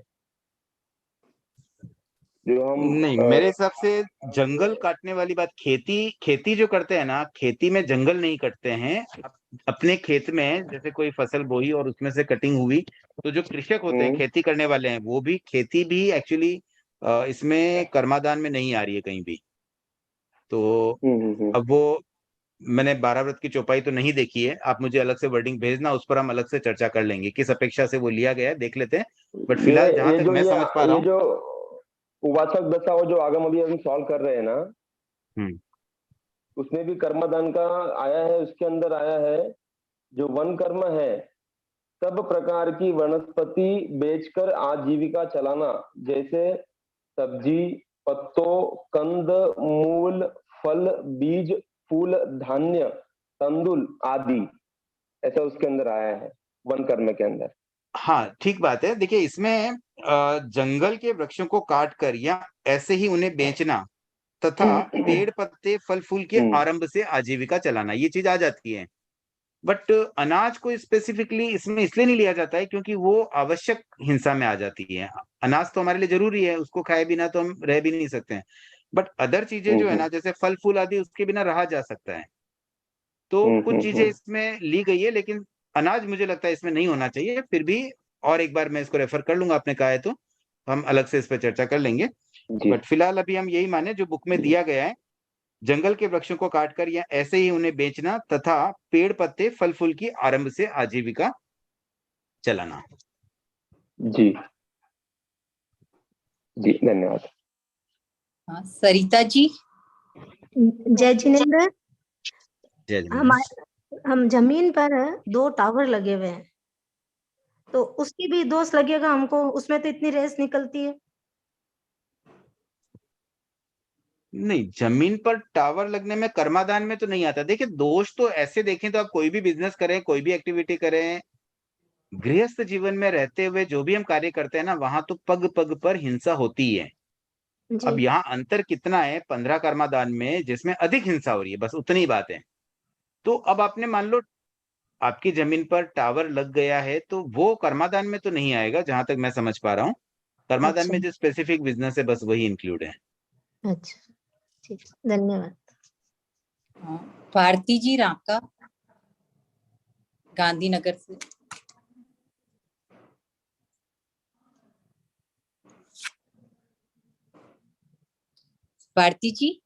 जो हम नहीं, मेरे हिसाब से जंगल काटने वाली बात, खेती जो करते हैं ना, खेती में जंगल नहीं कटते हैं। अपने खेत में जैसे कोई फसल बोई और उसमें से कटिंग हुई, तो जो कृषक होते हैं, खेती करने वाले हैं, वो भी खेती भी एक्चुअली इसमें कर्मादान में नहीं आ रही है कहीं भी। तो अब वो मैंने 12 व्रत की चौपाई तो नहीं देखी है, आप मुझे अलग से वर्डिंग भेजना, उस पर हम अलग से चर्चा कर लेंगे किस अपेक्षा से वो लिया गया है, देख लेते हैं। बट फिलहाल जहां तक मैं समझ पा रहा हूँ, जो उवाचक दशा वो जो आगम अभी हम सॉल्व कर रहे हैं ना, उसमें भी कर्मदान का आया है। उसके अंदर आया है जो वन कर्म है, सब प्रकार की वनस्पति बेचकर आजीविका चलाना, जैसे सब्जी, पत्तों, कंद, मूल, फल, बीज, फूल, धान्य, तंदुल आदि, ऐसा उसके अंदर आया है वन कर्म के अंदर। हाँ ठीक बात है। देखिए, इसमें जंगल के वृक्षों को काट कर या ऐसे ही उन्हें बेचना तथा पेड़ पत्ते फल फूल के आरंभ से आजीविका चलाना, ये चीज आ जाती है। बट अनाज को स्पेसिफिकली इसमें इसलिए नहीं लिया जाता है क्योंकि वो आवश्यक हिंसा में आ जाती है। अनाज तो हमारे लिए जरूरी है, उसको खाए बिना तो हम रह भी नहीं सकते हैं। बट अदर चीजें जो है ना, जैसे फल फूल आदि, उसके बिना रहा जा सकता है। तो कुछ चीजें इसमें ली गई है, लेकिन अनाज मुझे लगता है इसमें नहीं होना चाहिए। फिर भी और एक बार मैं इसको रेफर कर लूंगा, आपने कहा है तो हम अलग से इस पर चर्चा कर लेंगे। बट फिलहाल अभी हम यही माने जो बुक में दिया गया है, जंगल के वृक्षों को काटकर या ऐसे ही उन्हें बेचना तथा पेड़ पत्ते फल फूल की आरंभ से आजीविका चलाना। जी जी, धन्यवाद। हाँ, सरिता जी। जय जिनेन्द्र। जय जिनेन्द्र। हम जमीन पर 2 टावर लगे हुए हैं, तो उसकी भी दोष लगेगा हमको? उसमें तो इतनी रेस निकलती है। नहीं, जमीन पर टावर लगने में कर्मादान में तो नहीं आता। देखिए, दोष तो ऐसे देखें तो आप कोई भी बिजनेस करें, कोई भी एक्टिविटी करें, गृहस्थ जीवन में रहते हुए जो भी हम कार्य करते हैं ना, वहां तो पग पग पर हिंसा होती ही है। अब जी यहाँ अंतर कितना है 15 कर्मादान में, जिसमें अधिक हिंसा हो रही है, बस उतनी ही बात है। तो अब आपने मान लो आपकी जमीन पर टावर लग गया है, तो वो कर्मादान में तो नहीं आएगा, जहां तक मैं समझ पा रहा हूँ। कर्मादान अच्छा में जो स्पेसिफिक बिजनेस है बस वही इंक्लूड है। अच्छा ठीक, धन्यवाद। हाँ, भारती जी राका, गांधीनगर से। भारती जी।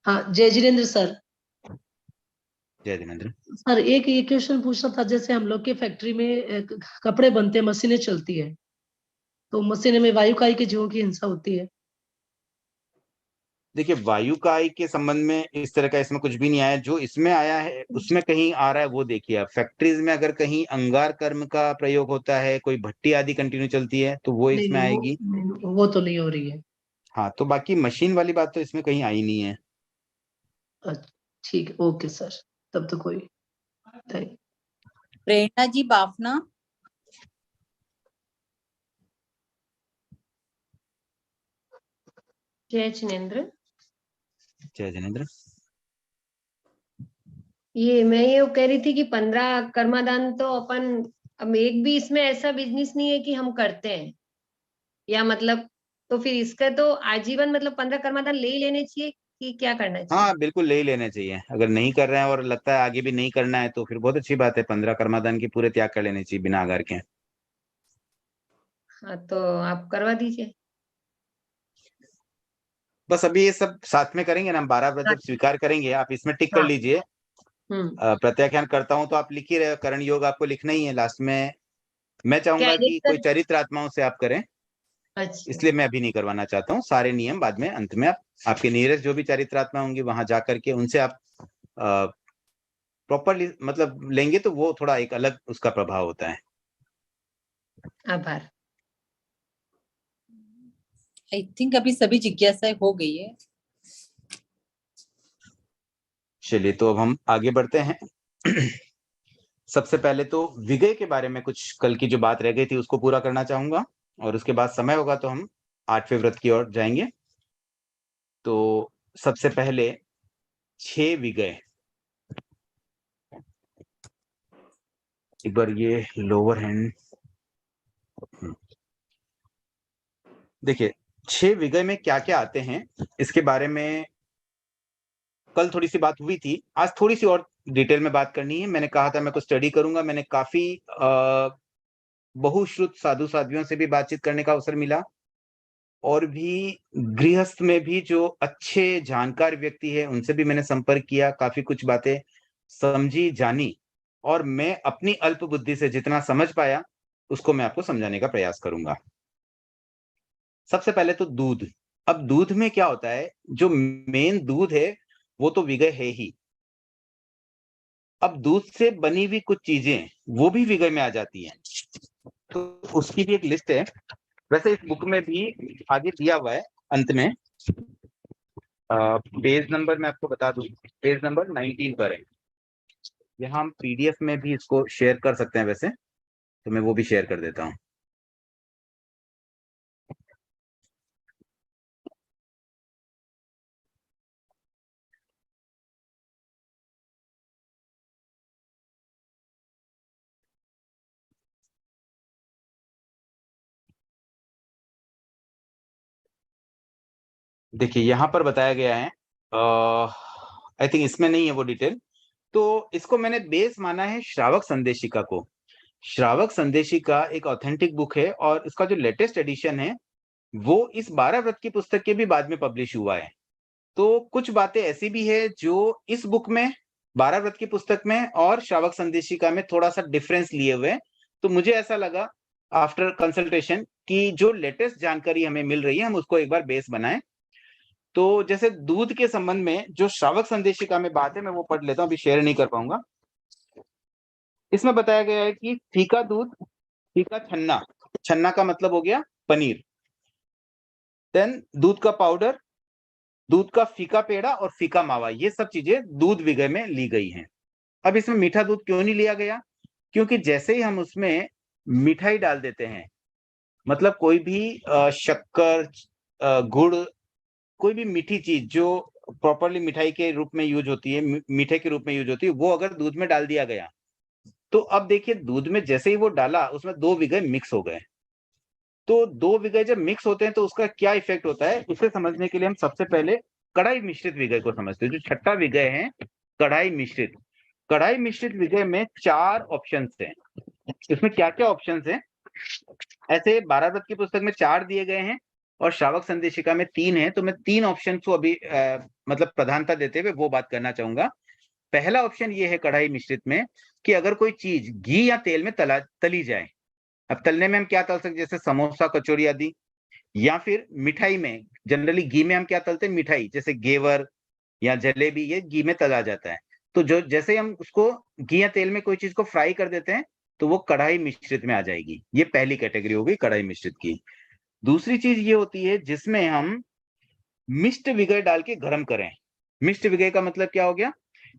हाँ, जय जिनेन्द्र सर। जय जिनेन्द्र। सर एक ये क्वेश्चन पूछना था, जैसे हम लोग के फैक्ट्री में कपड़े बनते हैं, मशीनें चलती है, तो मशीन में वायुकाई के जीवों की हिंसा होती है। देखिए, वायुकाई के संबंध में इस तरह का इसमें कुछ भी नहीं आया। जो इसमें आया है उसमें कहीं आ रहा है वो देखिए आप। फैक्ट्रीज में अगर कहीं अंगार कर्म का प्रयोग होता है, कोई भट्टी आदि कंटिन्यू चलती है, तो वो नहीं इसमें नहीं, आएगी। वो तो नहीं हो रही है। हाँ, तो बाकी मशीन वाली बात तो इसमें कहीं आई नहीं है। अच्छा, ठीक है, ओके सर, तब तो कोई थैंक। प्रेरणा जी बाफना। जय जिनेन्द्र। जय जिनेन्द्र। ये मैं ये कह रही थी कि 15 कर्मादान तो अपन, अब एक भी इसमें ऐसा बिजनेस नहीं है कि हम करते हैं, या मतलब तो फिर इसका तो आजीवन मतलब 15 कर्मादान ले ही लेने चाहिए कि क्या करना चाहिए? हाँ बिल्कुल, ले ही लेने चाहिए। अगर नहीं कर रहे हैं और लगता है आगे भी नहीं करना है, तो फिर बहुत अच्छी बात है, 15 कर्मादान की पूरे त्याग कर लेने चाहिए बिना आगार के। हाँ, तो आप करवा दीजिए। बस अभी ये सब साथ में करेंगे ना हम। 12 व्रत जब स्वीकार करेंगे, आप इसमें टिक कर हाँ। लीजिए। हम्म। प्रत्याख्यान करता हूं तो आप लिख ही रहे हो, करण योग आपको लिखना ही है लास्ट में। मैं चाहूंगा कि कोई कैरेक्टर। चरित्र आत्माओं से आप करें, अच्छा। इसलिए मैं अभी नहीं करवाना चाहता हूँ। सारे नियम बाद में अंत में आप, आपके नियरेस्ट जो भी चरित्र आत्मा होंगी वहां जाकर के उनसे आप प्रॉपरली मतलब लेंगे, तो वो थोड़ा एक अलग उसका प्रभाव होता है। आभार। आई थिंक अभी सभी जिज्ञासाएं हो गई है। चलिए, तो अब हम आगे बढ़ते हैं। सबसे पहले तो विजय के बारे में कुछ कल की जो बात रह गई थी उसको पूरा करना चाहूंगा, और उसके बाद समय होगा तो हम 8वें व्रत की ओर जाएंगे। तो सबसे पहले 6 विजय। एक बार ये लोअर हैंड देखिए, 6 विजय में क्या क्या आते हैं इसके बारे में कल थोड़ी सी बात हुई थी। आज थोड़ी सी और डिटेल में बात करनी है। मैंने कहा था मैं कुछ स्टडी करूंगा। मैंने काफी बहुश्रुत साधु साध्वियों से भी बातचीत करने का अवसर मिला, और भी गृहस्थ में भी जो अच्छे जानकार व्यक्ति है उनसे भी मैंने संपर्क किया, काफी कुछ बातें समझी जानी, और मैं अपनी अल्प बुद्धि से जितना समझ पाया उसको मैं आपको समझाने का प्रयास करूंगा। सबसे पहले तो दूध। अब दूध में क्या होता है, जो मेन दूध है वो तो विगय है ही। अब दूध से बनी हुई कुछ चीजें वो भी विगय में आ जाती हैं, तो उसकी भी एक लिस्ट है। वैसे इस बुक में भी आगे दिया हुआ है अंत में। पेज नंबर मैं आपको बता दूं, पेज नंबर 19 पर है। यहाँ हम पीडीएफ में भी इसको शेयर कर सकते हैं वैसे, तो मैं वो भी शेयर कर देता हूँ। देखिए, यहाँ पर बताया गया है, आई थिंक इसमें नहीं है वो डिटेल, तो इसको मैंने बेस माना है श्रावक संदेशिका को। श्रावक संदेशिका एक ऑथेंटिक बुक है, और इसका जो लेटेस्ट एडिशन है वो इस 12 व्रत की पुस्तक के भी बाद में पब्लिश हुआ है। तो कुछ बातें ऐसी भी है जो इस बुक में 12 व्रत की पुस्तक में और श्रावक संदेशिका में थोड़ा सा डिफरेंस लिए हुए हैं। तो मुझे ऐसा लगा आफ्टर कंसल्टेशन कि जो लेटेस्ट जानकारी हमें मिल रही है हम उसको एक बार बेस बनाएं। तो जैसे दूध के संबंध में जो श्रावक संदेशिका में बात है मैं वो पढ़ लेता हूँ, अभी शेयर नहीं कर पाऊंगा। इसमें बताया गया है कि फीका दूध, फीका छन्ना, छन्ना का मतलब हो गया पनीर, देन दूध का पाउडर, दूध का फीका पेड़ा और फीका मावा, ये सब चीजें दूध विगय में ली गई हैं। अब इसमें मीठा दूध क्यों नहीं लिया गया, क्योंकि जैसे ही हम उसमें मिठाई डाल देते हैं, मतलब कोई भी शक्कर, गुड़, कोई भी मीठी चीज जो प्रॉपरली मिठाई के रूप में यूज होती है, मीठे के रूप में यूज होती है, वो अगर दूध में डाल दिया गया, तो अब देखिए दूध में जैसे ही वो डाला, उसमें 2 विगय मिक्स हो गए। तो 2 विगय जब मिक्स होते हैं तो उसका क्या इफेक्ट होता है, इसे समझने के लिए हम सबसे पहले कढ़ाई मिश्रित विगय को समझते हैं। जो छठा विगय है कढ़ाई मिश्रित, कढ़ाई मिश्रित विगय में 4 ऑप्शंस हैं। इसमें क्या क्या ऑप्शंस हैं, ऐसे 12 व्रत की पुस्तक में 4 दिए गए हैं और श्रावक संदेशिका में 3 है। तो मैं 3 ऑप्शन को अभी मतलब प्रधानता देते हुए वो बात करना चाहूंगा। पहला ऑप्शन ये है कढ़ाई मिश्रित में कि अगर कोई चीज घी या तेल में तली जाए। अब तलने में हम क्या तल सकते, जैसे समोसा, कचौड़ी आदि, या फिर मिठाई में जनरली घी में हम क्या तलते हैं, मिठाई जैसे घेवर या जलेबी, ये घी में तला जाता है। तो जो जैसे हम उसको घी या तेल में कोई चीज को फ्राई कर देते हैं तो वो कढ़ाई मिश्रित में आ जाएगी। ये पहली कैटेगरी होगी कढ़ाई मिश्रित की। दूसरी चीज ये होती है जिसमें हम मिष्ट विगय डाल के गर्म करें। मिष्ट विगय का मतलब क्या हो गया,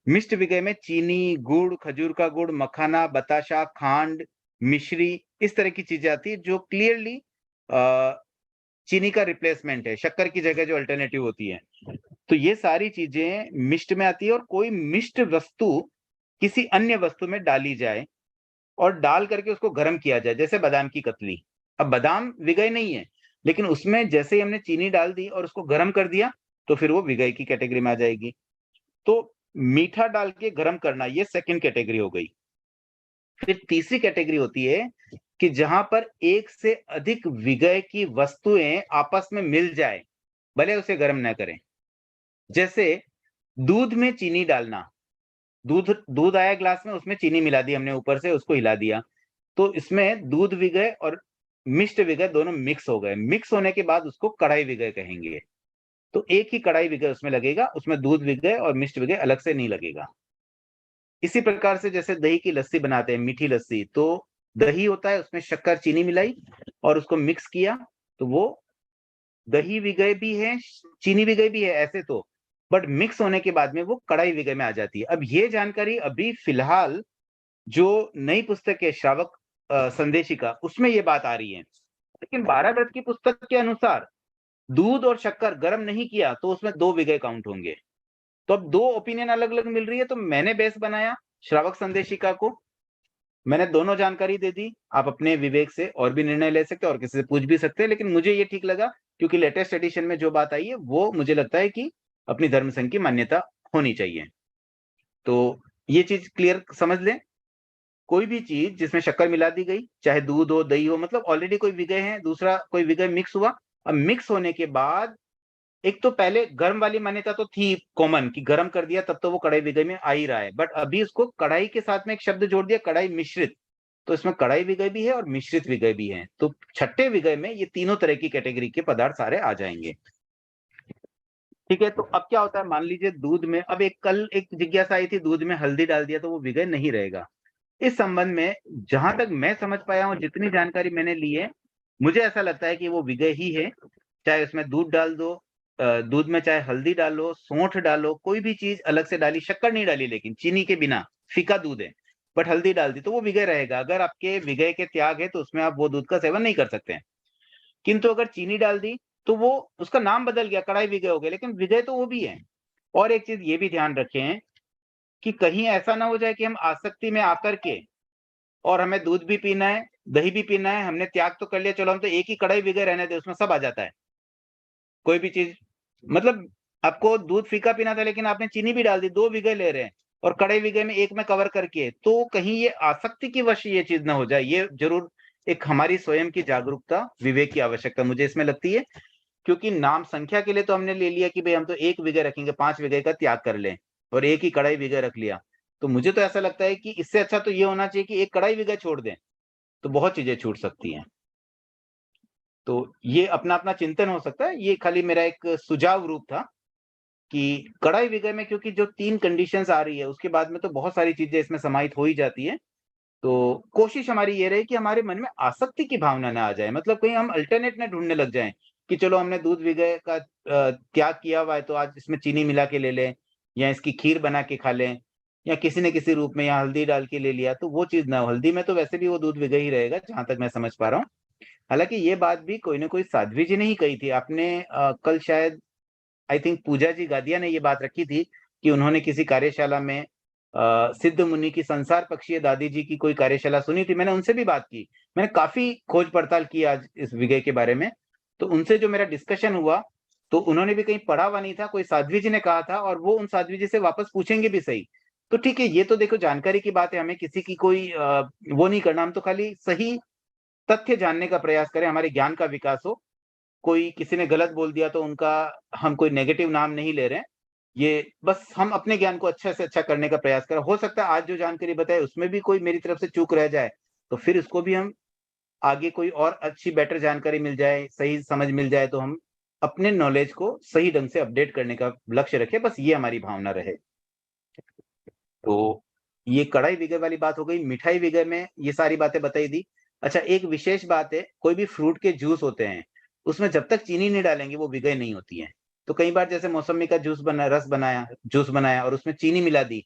मिष्ट विगय में चीनी, गुड़, खजूर का गुड़, मखाना, बताशा, खांड, मिश्री, इस तरह की चीजें आती है जो क्लियरली चीनी का रिप्लेसमेंट है, शक्कर की जगह जो अल्टरनेटिव होती है। तो ये सारी चीजें मिष्ट में आती है। और कोई मिष्ट वस्तु किसी अन्य वस्तु में डाली जाए और डाल करके उसको गर्म किया जाए, जैसे बादाम की कतली। अब बादाम विगय नहीं है, लेकिन उसमें जैसे ही हमने चीनी डाल दी और उसको गर्म कर दिया तो फिर वो विगय की कैटेगरी में आ जाएगी। तो मीठा डाल के गर्म करना, ये सेकंड कैटेगरी हो गई। फिर तीसरी कैटेगरी होती है कि जहां पर एक से अधिक विगय की वस्तुएं आपस में मिल जाए, भले उसे गर्म ना करें। जैसे दूध में चीनी डालना, दूध आया ग्लास में, उसमें चीनी मिला दी हमने ऊपर से, उसको हिला दिया, तो इसमें दूध विगय और मिष्ट विगय दोनों मिक्स हो गए। मिक्स होने के बाद उसको कढ़ाई विगय कहेंगे। तो एक ही कढ़ाई विगय उसमें लगेगा, उसमें दूध विगय और मिष्ट विगय अलग से नहीं लगेगा। इसी प्रकार से जैसे दही की लस्सी बनाते हैं, मीठी लस्सी, तो दही होता है, उसमें शक्कर, चीनी मिलाई और उसको मिक्स किया, तो वो दही विगय भी है, चीनी विगय भी है ऐसे तो, बट मिक्स होने के बाद में वो कढ़ाई विगय में आ जाती है। अब ये जानकारी अभी फिलहाल जो नई पुस्तक है श्रावक संदेशिका, उसमें ये बात आ रही है। लेकिन 12 व्रत की पुस्तक के अनुसार दूध और शक्कर गर्म नहीं किया तो उसमें 2 विगय काउंट होंगे। तो अब 2 ओपिनियन अलग अलग मिल रही है, तो मैंने बेस बनाया श्रावक संदेशिका को, मैंने दोनों जानकारी दे दी। आप अपने विवेक से और भी निर्णय ले सकते हैं और किसी से पूछ भी सकते हैं, लेकिन मुझे ये ठीक लगा क्योंकि लेटेस्ट एडिशन में जो बात आई है वो मुझे लगता है कि अपनी धर्म संघ की मान्यता होनी चाहिए। तो ये चीज क्लियर समझ लें, कोई भी चीज जिसमें शक्कर मिला दी गई, चाहे दूध हो, दही हो, मतलब ऑलरेडी कोई विगय है, दूसरा कोई विगय मिक्स हुआ। अब मिक्स होने के बाद एक तो पहले गर्म वाली मान्यता तो थी कॉमन कि गर्म कर दिया तब तो वो कढ़ाई विगय में आ ही रहा है, बट अभी उसको कढ़ाई के साथ में एक शब्द जोड़ दिया, कढ़ाई मिश्रित, तो इसमें कढ़ाई विगय भी है और मिश्रित विगय भी है। तो छठे विगय में ये तीनों तरह की कैटेगरी के पदार्थ सारे आ जाएंगे। ठीक है, तो अब क्या होता है, मान लीजिए दूध में, अब कल एक जिज्ञासा आई थी, दूध में हल्दी डाल दिया तो वो विगय नहीं रहेगा। इस संबंध में जहां तक मैं समझ पाया हूं, जितनी जानकारी मैंने ली है, मुझे ऐसा लगता है कि वो विगय ही है। चाहे उसमें दूध डाल दो, दूध में चाहे हल्दी डालो, सौंठ डालो, कोई भी चीज अलग से डाली, शक्कर नहीं डाली लेकिन चीनी के बिना, फीका दूध है, बट हल्दी डाल दी तो वो विगय रहेगा। अगर आपके विगय के त्याग है तो उसमें आप वो दूध का सेवन नहीं कर सकते हैं। किंतु अगर चीनी डाल दी तो वो, उसका नाम बदल गया, कढ़ाई विगय हो गया, लेकिन विगय तो वो भी है। और एक चीज ये भी ध्यान रखें कि कहीं ऐसा ना हो जाए कि हम आसक्ति में आकर के, और हमें दूध भी पीना है, दही भी पीना है, हमने त्याग तो कर लिया, चलो हम तो एक ही कढ़ाई विगय रहने दे, उसमें सब आ जाता है। कोई भी चीज, मतलब आपको दूध फीका पीना था लेकिन आपने चीनी भी डाल दी, 2 विगय ले रहे हैं और कढ़ाई विगय में एक में कवर करके, तो कहीं ये आसक्ति की वश ये चीज ना हो जाए। ये जरूर एक हमारी स्वयं की जागरूकता, विवेक की आवश्यकता मुझे इसमें लगती है। क्योंकि नाम संख्या के लिए तो हमने ले लिया कि भाई हम तो 1 विगय रखेंगे, 5 विगय का त्याग कर लें, और एक ही कढ़ाई विगय रख लिया। तो मुझे तो ऐसा लगता है कि इससे अच्छा तो ये होना चाहिए कि एक कढ़ाई विगय छोड़ दें, तो बहुत चीजें छूट सकती हैं। तो ये अपना अपना चिंतन हो सकता है, ये खाली मेरा एक सुझाव रूप था कि कढ़ाई विगय में क्योंकि जो 3 कंडीशंस आ रही है उसके बाद में तो बहुत सारी चीजें इसमें समाहित हो ही जाती है। तो कोशिश हमारी ये रही कि हमारे मन में आसक्ति की भावना ना आ जाए, मतलब कहीं हम अल्टरनेट ना ढूंढने लग जाएं कि चलो हमने दूध विगय का त्याग किया हुआ है तो आज इसमें चीनी मिला के ले लें या इसकी खीर बना के खा लें, या किसी न किसी रूप में, या हल्दी डाल के ले लिया, तो वो चीज ना हो। हल्दी में तो वैसे भी वो दूध विघई ही रहेगा, जहां तक मैं समझ पा रहा हूँ। हालांकि ये बात भी कोई ना कोई साध्वी जी ने ही कही थी। आपने कल शायद आई थिंक पूजा जी गादिया ने ये बात रखी थी कि उन्होंने किसी कार्यशाला में सिद्ध मुनि की संसार पक्षीय दादी जी की कोई कार्यशाला सुनी थी। मैंने उनसे भी बात की, मैंने काफी खोज पड़ताल की आज इस विघई के बारे में। तो उनसे जो मेरा डिस्कशन हुआ, तो उन्होंने भी कहीं पढ़ा हुआ नहीं था, कोई साध्वी जी ने कहा था, और वो उन साध्वी जी से वापस पूछेंगे भी सही। तो ठीक है, ये तो देखो जानकारी की बात है, हमें किसी की कोई वो नहीं करना, हम तो खाली सही तथ्य जानने का प्रयास करें, हमारे ज्ञान का विकास हो। कोई किसी ने गलत बोल दिया तो उनका हम कोई नेगेटिव नाम नहीं ले रहे हैं, ये बस हम अपने ज्ञान को अच्छे से अच्छा करने का प्रयास करें। हो सकता है आज जो जानकारी बताए उसमें भी कोई मेरी तरफ से चूक रह जाए, तो फिर इसको भी हम आगे कोई और अच्छी बेटर जानकारी मिल जाए, सही समझ मिल जाए, तो हम अपने नॉलेज को सही ढंग से अपडेट करने का लक्ष्य रखें, बस ये हमारी भावना रहे। तो ये कढ़ाई विघई वाली बात हो गई। मिठाई विघई में ये सारी बातें बताई दी। अच्छा, एक विशेष बात है, कोई भी फ्रूट के जूस होते हैं, उसमें जब तक चीनी नहीं डालेंगे वो विघई नहीं होती है। तो कई बार जैसे मौसमी का जूस बनाया और उसमें चीनी मिला दी,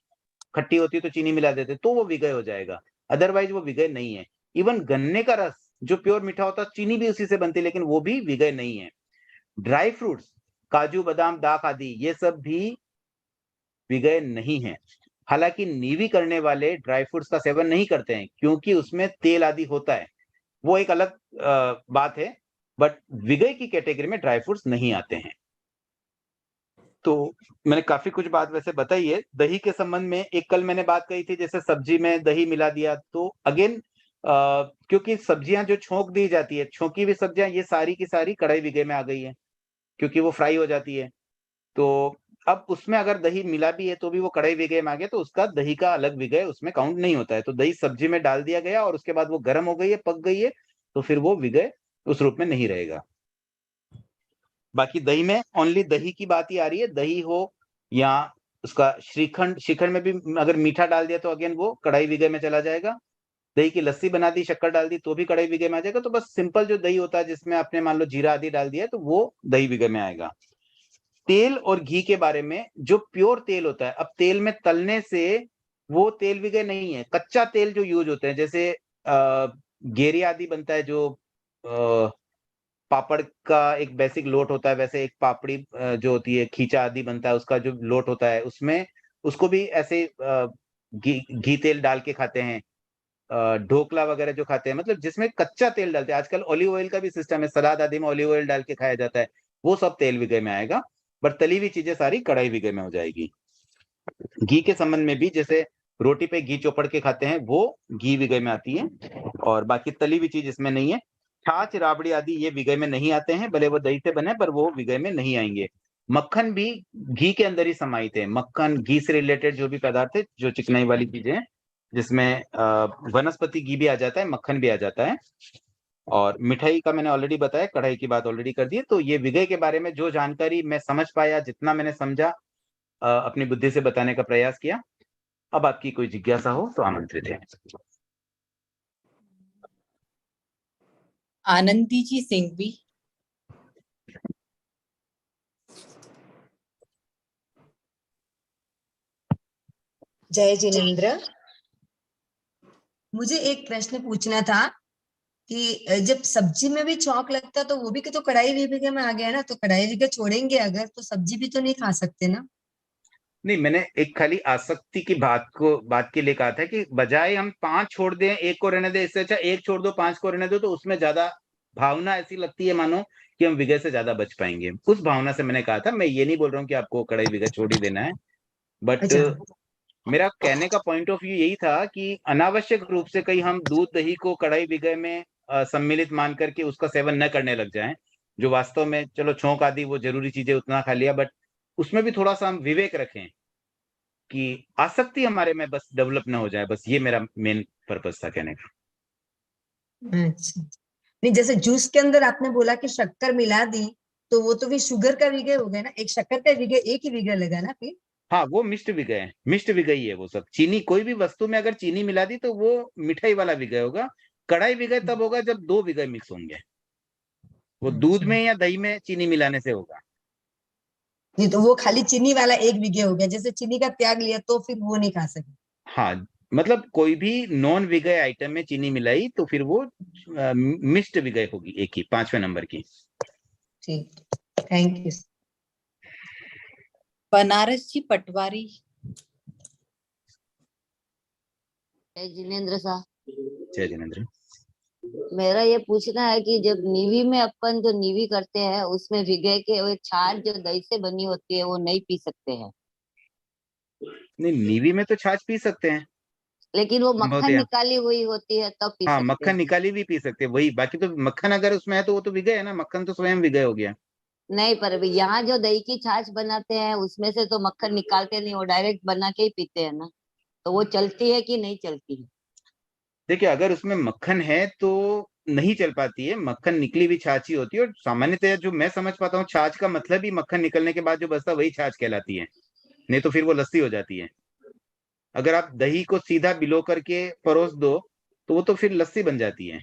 खट्टी होती है तो चीनी मिला देते, तो वो विघई हो जाएगा, अदरवाइज वो विघई नहीं है। इवन गन्ने का रस जो प्योर मीठा होता है, चीनी भी उसी से बनती है, लेकिन वो भी विघई नहीं है। ड्राई फ्रूट्स, काजू बादाम दाख आदि, ये सब भी विघई नहीं है। हालांकि नीवी करने वाले ड्राई फ्रूट्स का सेवन नहीं करते हैं, क्योंकि उसमें तेल आदि होता है, वो एक अलग बात है। बट विघई की कैटेगरी में ड्राई फ्रूट्स नहीं आते हैं। तो मैंने काफी कुछ बात वैसे बताई है। दही के संबंध में एक कल मैंने बात कही थी, जैसे सब्जी में दही मिला दिया, तो अगेन क्योंकि सब्जियां जो छोंक दी जाती है, छोंकी हुई सब्जियां, ये सारी की सारी कढ़ाई विघई में आ गई है, क्योंकि वो फ्राई हो जाती है। तो अब उसमें अगर दही मिला भी है तो भी वो कढ़ाई विघई में आ गया, तो उसका दही का अलग विघई उसमें काउंट नहीं होता है। तो दही सब्जी में डाल दिया गया और उसके बाद वो गर्म हो गई है, पक गई है, तो फिर वो विघई उस रूप में नहीं रहेगा। बाकी दही में ओनली दही की बात ही आ रही है, दही हो या उसका श्रीखंड, श्रीखंड में भी अगर मीठा डाल दिया तो अगेन वो कढ़ाई विघई में चला जाएगा। दही की लस्सी बना दी, शक्कर डाल दी, तो भी कढ़ाई विघई में आ जाएगा। तो बस सिंपल जो दही होता है जिसमें आपने मान लो जीरा आदि डाल दिया, तो वो दही विघई में आएगा। तेल और घी के बारे में, जो प्योर तेल होता है, अब तेल में तलने से वो तेल विघई नहीं है। कच्चा तेल जो यूज होते हैं, जैसे गेरी आदि बनता है, जो पापड़ का एक बेसिक लोट होता है, वैसे एक पापड़ी जो होती है, खींचा आदि बनता है, उसका जो लोट होता है, उसमें उसको भी ऐसे घी तेल डाल के खाते हैं। ढोकला वगैरह जो खाते हैं, मतलब जिसमें कच्चा तेल डालते हैं। आजकल ऑलिव ऑयल का भी सिस्टम है, सलाद आदि में ऑलिव ऑयल डाल के खाया जाता है, वो सब तेल विघई में आएगा। बट तली हुई चीजें सारी कढ़ाई विघई में हो जाएगी। घी के संबंध में भी, जैसे रोटी पे घी चौपड़ के खाते हैं, वो घी विघई में आती है, और बाकी तली हुई चीज इसमें नहीं है। छाछ, राबड़ी आदि ये विघई में नहीं आते हैं, भले वो दही से बने, पर वो विघई में नहीं आएंगे। मक्खन भी घी के अंदर ही समाहित है। मक्खन, घी से रिलेटेड जो भी पदार्थ है, जो चिकनाई वाली चीजें हैं, जिसमें वनस्पति घी भी आ जाता है, मक्खन भी आ जाता है। और मिठाई का मैंने ऑलरेडी बताया, कढ़ाई की बात ऑलरेडी कर दी है। तो ये विघई के बारे में जो जानकारी मैं समझ पाया, जितना मैंने समझा, अपनी बुद्धि से बताने का प्रयास किया। अब आपकी कोई जिज्ञासा हो तो आमंत्रित है। आनंदी जी सिंघवी। जय जिनेन्द्र, मुझे एक प्रश्न पूछना था कि जब सब्जी में भी चौंक लगता तो वो भी तो कढ़ाई विघई में आ गया ना, तो कढ़ाई विघई छोड़ेंगे अगर, तो सब्जी भी तो नहीं खा सकते ना? नहीं, मैंने एक खाली आसक्ति की बात के लिए कहा था कि बजाय हम 5 छोड़ दें, 1 को रहने दें, इससे अच्छा 1 छोड़ दो, 5 को रहने दो, तो उसमें ज्यादा भावना ऐसी लगती है मानो कि हम विघई से ज्यादा बच पाएंगे। उस भावना से मैंने कहा था। मैं ये नहीं बोल रहा हूँ कि आपको कढ़ाई विघई छोड़ ही देना है, बट मेरा कहने का पॉइंट ऑफ व्यू यही था कि अनावश्यक रूप से कहीं हम दूध दही को कढ़ाई विघई में सम्मिलित मान करके उसका सेवन न करने लग जाएं, जो वास्तव में, चलो छोंक आदि वो जरूरी चीजें उतना खा लिया, बट उसमें भी थोड़ा सा हम विवेक रखें कि आसक्ति हमारे में बस डेवलप ना हो जाए। बस ये मेरा मेन पर्पस था कहने का। अच्छा, नहीं जैसे जूस के अंदर आपने बोला कि शक्कर मिला दी, तो वो तो भी शुगर का विघई हो गया ना, एक शक्कर का विघई, एक ही विघई लगा ना फिर? हाँ, वो मिष्ट विघई है, मिष्ट विघई है वो सब। चीनी, कोई भी वस्तु में अगर चीनी मिला दी तो वो मिठाई वाला विघई होगा। कढ़ाई विघई तब होगा जब 2 विघई मिक्स होंगे, वो दूध में या दही में चीनी मिलाने से होगा। नहीं तो वो खाली चीनी वाला एक विघे हो गया, जैसे चीनी का त्याग लिया तो फिर वो नहीं खा सके। हाँ, मतलब कोई भी नॉन विगय आइटम में चीनी मिलाई तो फिर वो मिष्ट विगय होगी, एक ही 5वें नंबर की। ठीक, थैंक यू। बनारस जी पटवारी। जिनेंद्र साहब, जय जिनेंद्र। मेरा ये पूछना है कि जब नीवी में अपन जो नीवी करते हैं उसमें विघय के वो छाछ जो दही से बनी होती है वो नहीं पी सकते हैं, नहीं, नीवी में तो छाछ पी सकते हैं, लेकिन वो बहुत मक्खन है। निकाली हुई होती है तब पी हाँ, सकते मक्खन हैं। निकाली भी पी सकते हैं, वही। बाकी तो मक्खन अगर उसमें है तो वो तो विगय है ना, मक्खन तो स्वयं विगय हो गया। नहीं, पर अभी यहाँ जो दही की छाछ बनाते हैं उसमें से तो मक्खन निकालते नहीं, वो डायरेक्ट बना के ही पीते हैं ना, तो वो चलती है कि नहीं चलती है? देखिए, अगर उसमें मक्खन है तो नहीं चल पाती है, मक्खन निकली हुई छाछ ही होती है। और सामान्यतः जो मैं समझ पाता हूँ, छाछ का मतलब ही मक्खन निकलने के बाद जो बचता है वही छाछ कहलाती है, नहीं तो फिर वो लस्सी हो जाती है। अगर आप दही को सीधा बिलो करके परोस दो तो वो तो फिर लस्सी बन जाती है,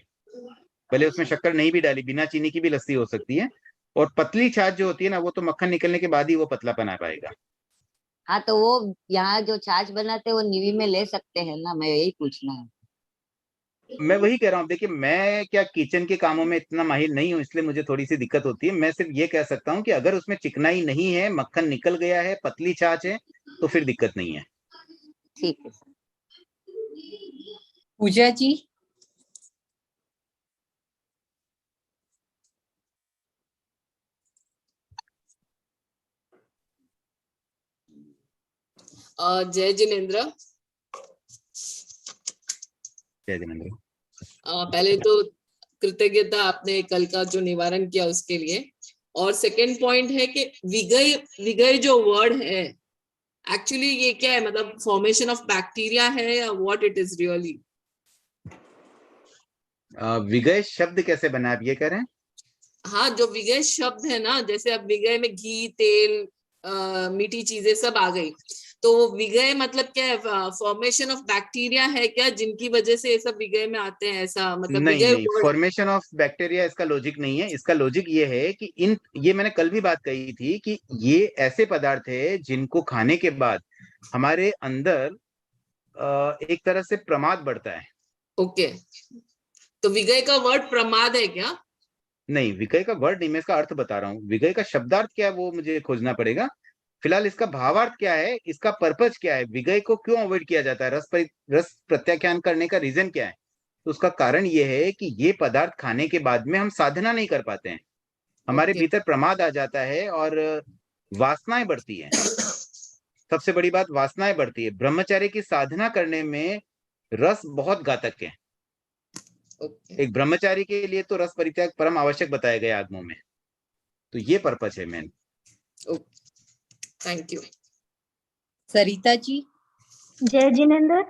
भले उसमें शक्कर नहीं भी डाली, बिना चीनी की भी लस्सी हो सकती है। और पतली छाछ जो होती है ना, वो तो मक्खन निकलने के बाद ही वो पतलापन आ पाएगा। हाँ, तो वो यहाँ जो छाछ बनाते हैं वो नीवी में ले सकते हैं ना, मैं यही पूछना है। मैं वही कह रहा हूँ, देखिए मैं क्या किचन के कामों में इतना माहिर नहीं हूँ, इसलिए मुझे थोड़ी सी दिक्कत होती है। मैं सिर्फ ये कह सकता हूँ कि अगर उसमें चिकनाई नहीं है, मक्खन निकल गया है, पतली छाछ है, तो फिर दिक्कत नहीं है। ठीक है। पूजा जी। जय जिनेंद्र। जय जिनेंद्र। पहले तो कृतज्ञता आपने कल का जो निवारण किया उसके लिए। और सेकंड पॉइंट है कि विगय, विगय जो वर्ड है एक्चुअली ये क्या है, मतलब फॉर्मेशन ऑफ बैक्टीरिया है या व्हाट इट इज रियली? विगय शब्द कैसे बना, आप ये कह रहे हैं? हाँ, जो विगय शब्द है ना, जैसे अब विगय में घी, तेल, मीठी चीजें सब आ गई, तो विगय मतलब क्या है? फॉर्मेशन ऑफ बैक्टीरिया है क्या, जिनकी वजह से ये सब विगय में आते हैं, ऐसा मतलब नहीं विगय नहीं, वर्ड? फॉर्मेशन ऑफ बैक्टीरिया इसका लॉजिक नहीं है। इसका लॉजिक ये है कि ये मैंने कल भी बात कही थी कि ये ऐसे पदार्थ है जिनको खाने के बाद हमारे अंदर एक तरह से प्रमाद बढ़ता है। ओके, तो विगय का वर्ड प्रमाद है क्या? नहीं, विगय का वर्ड नहीं, मैं इसका अर्थ बता रहा हूँ। विगय का शब्दार्थ क्या है वो मुझे खोजना पड़ेगा। फिलहाल इसका भावार्थ क्या है, इसका पर्पज क्या है, विगय को क्यों अवॉइड किया जाता है, रस प्रत्याख्यान करने का रीजन क्या है? तो उसका कारण ये है कि ये पदार्थ खाने के बाद में हम साधना नहीं कर पाते हैं, हमारे भीतर प्रमाद आ जाता है और वासनाएं बढ़ती है। सबसे बड़ी बात, वासनाएं बढ़ती है। ब्रह्मचर्य की साधना करने में रस बहुत घातक है। एक ब्रह्मचारी के लिए तो रस परित्याग परम आवश्यक बताया गया आगमों में। तो ये पर्पज है main. Thank you. Sarita ji. जय जिनेंद्र।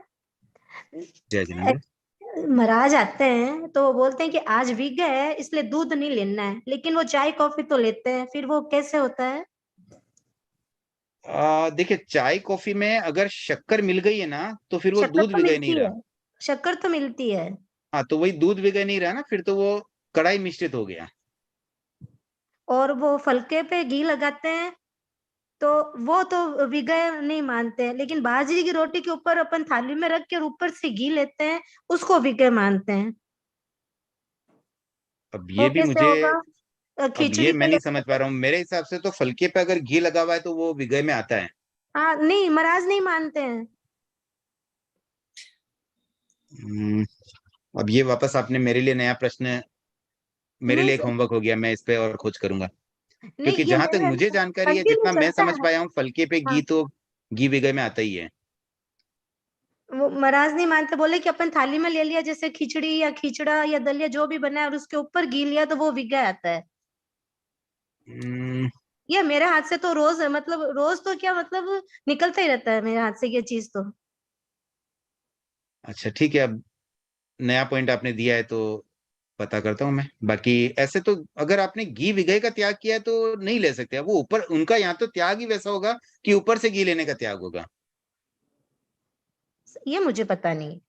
जय जिनेंद्र। महाराज आते हैं तो वो बोलते हैं कि आज विगय है इसलिए दूध नहीं लेना है, लेकिन वो चाय कॉफी तो लेते हैं, फिर वो कैसे होता है? देखिए, चाय कॉफी में अगर शक्कर मिल गई है ना तो फिर वो शक्कर दूध तो विगय नहीं मिलती रहा। है, शक्कर तो मिलती है। हाँ, तो वही दूध विगय नहीं रहा ना, फिर तो वो कड़ाई मिश्रित हो गया। और वो फलके पे घी लगाते हैं तो वो तो विगय नहीं मानते हैं, लेकिन बाजरी की रोटी के ऊपर अपन थाली में रख के ऊपर से घी लेते हैं, उसको विगय मानते हैं। अब ये भी कैसे मुझे होगा? अब खिचड़ी ये पे मैं नहीं समझ पा रहा हूँ। मेरे हिसाब से तो फलके पे अगर घी लगा हुआ है तो वो विगय में आता है। हाँ, नहीं महाराज नहीं मानते हैं। अब ये वापस आपने मेरे लिए नया प्रश्न, मेरे नहीं लिए एक सर, होमवर्क हो गया। मैं इस पे और खोज करूंगा, नहीं क्योंकि ये जहां तक मेरे मुझे जानकारी है, कंटिन्यू जितना मैं चलता समझ है। पाया हूँ, फलके पे घी हाँ, तो घी विगय में आता ही है। वो महाराज नहीं मानते, बोले कि अपन थाली में ले लिया जैसे खिचड़ी या खिचड़ा या दलिया जो भी बना है और उसके ऊपर घी लिया तो वो विगय आता है। ये मेरे हाथ से तो रोज, मतलब रोज तो क्या, मतलब निकलता ही रहता है मेरे हाथ से ये चीज तो। अच्छा ठीक है, अब नया पॉइंट आपने दिया है तो पता करता हूँ मैं। बाकी ऐसे तो अगर आपने घी विगय का त्याग किया है तो नहीं ले सकते। वो ऊपर उनका यहाँ तो त्याग ही वैसा होगा कि ऊपर से घी लेने का त्याग होगा। ये मुझे पता नहीं।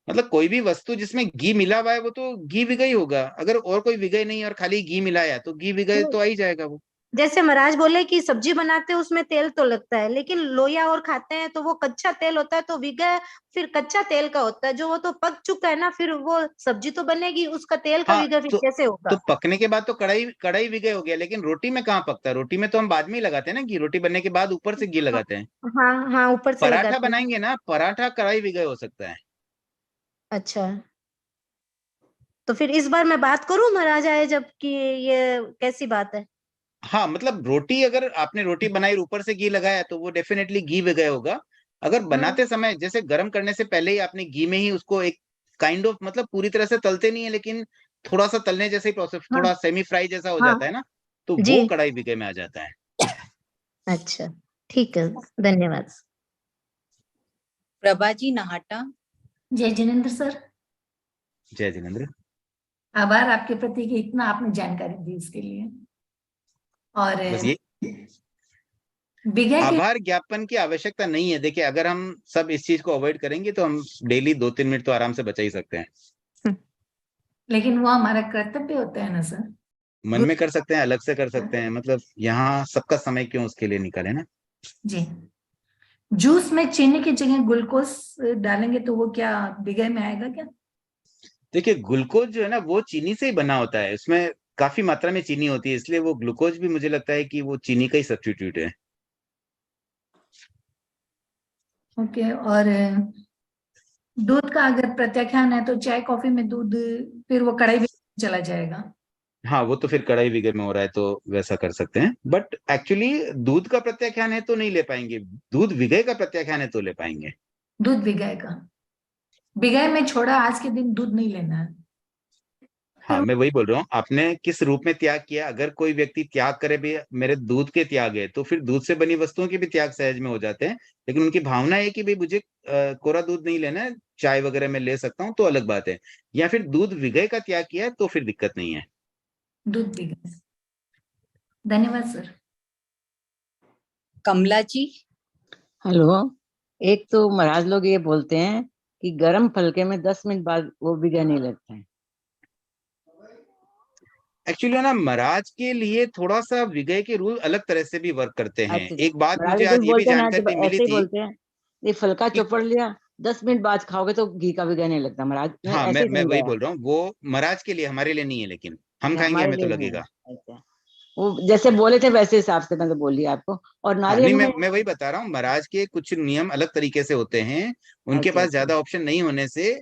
मतलब कोई भी वस्तु जिसमें घी मिला हुआ है वो तो घी विगय होगा। अगर और कोई विगय नहीं और खाली घी मिलाया तो घी विगय तो आ ही जाएगा वो। जैसे महाराज बोले कि सब्जी बनाते हैं उसमें तेल तो लगता है, लेकिन लोया और खाते हैं तो वो कच्चा तेल होता है, तो विगय फिर कच्चा तेल का होता है, जो वो तो पक चुका है ना, फिर वो सब्जी तो बनेगी, उसका तेल का हाँ, विगय फिर कैसे तो होगा? पकने के बाद तो कढ़ाई कढ़ाई विगय हो गया, लेकिन रोटी में कहाँ पकता है? रोटी में तो हम बाद में ही लगाते हैं ना घी, रोटी बनने के बाद ऊपर से घी लगाते हैं। हाँ हाँ, ऊपर से पराठा लगाते हैं। बनाएंगे ना, पराठा कढ़ाई विगय हो सकता है। अच्छा, तो फिर इस बार मैं बात करूं महाराज आए जब कि ये कैसी बात है? हाँ, मतलब रोटी, अगर आपने रोटी बनाई और ऊपर से घी लगाया तो वो डेफिनेटली घी विगय होगा। अगर बनाते समय जैसे गर्म करने से पहले ही आपने घी में ही उसको एक काइंड ऑफ, मतलब पूरी तरह से तलते नहीं है, लेकिन थोड़ा सा तलने जैसे ही प्रोसेस, हाँ थोड़ा सेमी फ्राई जैसा हो हाँ जाता है ना, तो जी, वो कढ़ाई विगय में आ जाता है। अच्छा ठीक है, धन्यवाद। प्रभा जी नहाटा। जय जिनेन्द्र सर, जय जिनेन्द्र। आभार आपके प्रति कि इतना आपने जानकारी दी इसके लिए। और बस ये विगय के, आभार ज्ञापन की आवश्यकता नहीं है। देखिए, अगर हम सब इस चीज को अवॉइड करेंगे तो हम डेली 2-3 मिनट तो आराम से बचा ही सकते हैं। लेकिन वो हमारा कर्तव्य होता है ना सर। मन में कर सकते हैं, अलग से कर सकते हैं, मतलब यहाँ सबका समय क्यों उसके लिए निकाले ना। जी, जूस में चीनी की जगह ग्लूकोज डालेंगे तो वो क्या विगय में आएगा क्या? देखिए, ग्लूकोज जो है ना वो चीनी से ही बना होता है, उसमें काफी मात्रा में चीनी होती है, इसलिए वो ग्लूकोज भी मुझे लगता है कि वो चीनी का ही सब्स्टिट्यूट है। ओके, और दूध का अगर प्रत्याख्यान है तो चाय कॉफी में दूध फिर वो कढ़ाई में चला जाएगा। हाँ, वो तो फिर कढ़ाई विगय में हो रहा है तो वैसा कर सकते हैं, बट एक्चुअली दूध का प्रत्याख्यान है तो नहीं ले पाएंगे, दूध विगय का प्रत्याख्यान है तो ले पाएंगे। दूध विगय का, विगय में छोड़ा, आज के दिन दूध नहीं लेना है। हाँ, मैं वही बोल रहा हूँ, आपने किस रूप में त्याग किया। अगर कोई व्यक्ति त्याग करे भी मेरे दूध के त्याग है, तो फिर दूध से बनी वस्तुओं के भी त्याग सहज में हो जाते हैं, लेकिन उनकी भावना है कि भाई मुझे कोरा दूध नहीं लेना है, चाय वगैरह में ले सकता हूँ, तो अलग बात है। या फिर दूध विगय का त्याग किया है तो फिर दिक्कत नहीं है। दूध विगय। धन्यवाद सर। कमला जी। हेलो, एक तो महाराज लोग ये बोलते हैं कि गरम फलके में 10 मिनट बाद वो विगय नहीं लगते हैं। एक्चुअली ना, महाराज के लिए थोड़ा सा विगय के रूल अलग तरह से भी वर्क करते हैं। अच्छा, एक बात महाराज मुझे कुछ आज ये भी बोलते हैं ना, जब जानकारी मिली ऐसे ही थी बोलते हैं, ये फलका कि चौपड़ लिया 10 मिनट बाद खाओगे तो घी का विगय नहीं लगता। महाराज ने हाँ, ऐसे ही मैं वही समझाया। बोल रहा हूँ, वो महाराज के लिए, हमारे लिए नहीं है, लेकिन हम अच्छा, खाएंगे हमारे हमें तो लिए नहीं लगेगा। है। अच्छा, वो जैसे बोले थे वैसे हिसाब से मैं तो बोल दिया आपको। और हाँ, नहीं, नारियल में मैं वही बता रहा हूँ, महाराज के कुछ नियम अलग तरीके से होते हैं, उनके अच्छा पास अच्छा ज्यादा ऑप्शन नहीं होने से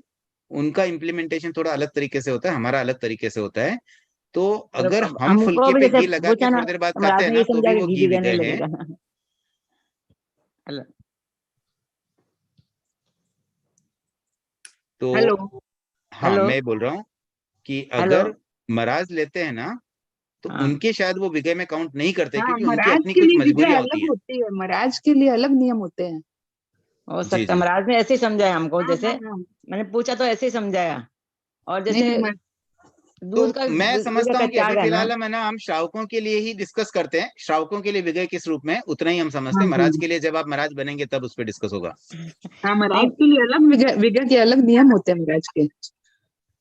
उनका इम्प्लीमेंटेशन थोड़ा अलग तरीके से होता है, हमारा अलग तरीके से होता है। तो चलो, अगर अब हम हमको फुल्के भी पे जैसे घी लगा के पूछा ना थोड़ी देर बाद तो खाते महाराज हैं ने ना, ये तो समझा भी कि वो घी घी विगय नहीं विगय है। लगेगा। हेलो तो हेलो हाँ, हेलो मैं बोल रहा हूँ कि हेलो। अगर महाराज लेते हैं ना, तो हाँ उनके शायद वो विगय में काउंट नहीं करते, हाँ, क्योंकि उनकी महाराज अपनी के कुछ लिए विजय मजबूरियां होती अलग हैं। होती है, महाराज के लिए अलग नियम होते हैं। हो जी सकता है जी। महाराज ने ऐसे ही समझाया हमको, हाँ जैसे हाँ हाँ। मैंने पूछा तो ऐसे ही समझाया। और नहीं जैसे नहीं, तो दूध का मैं विगय समझता का हूँ कि अभी त्याग है ना। फिलहाल हम, है ना, हम श्रावकों के लिए ही डिस्कस करते हैं, श्रावकों के लिए विगय किस रूप में है उतना ही हम समझते हाँ हैं। महाराज हाँ के लिए जब आप महाराज बनेंगे तब उस पर डिस्कस होगा। हाँ, नहीं, महाराज के लिए अलग विजय, विजय के अलग नियम होते हैं महाराज के।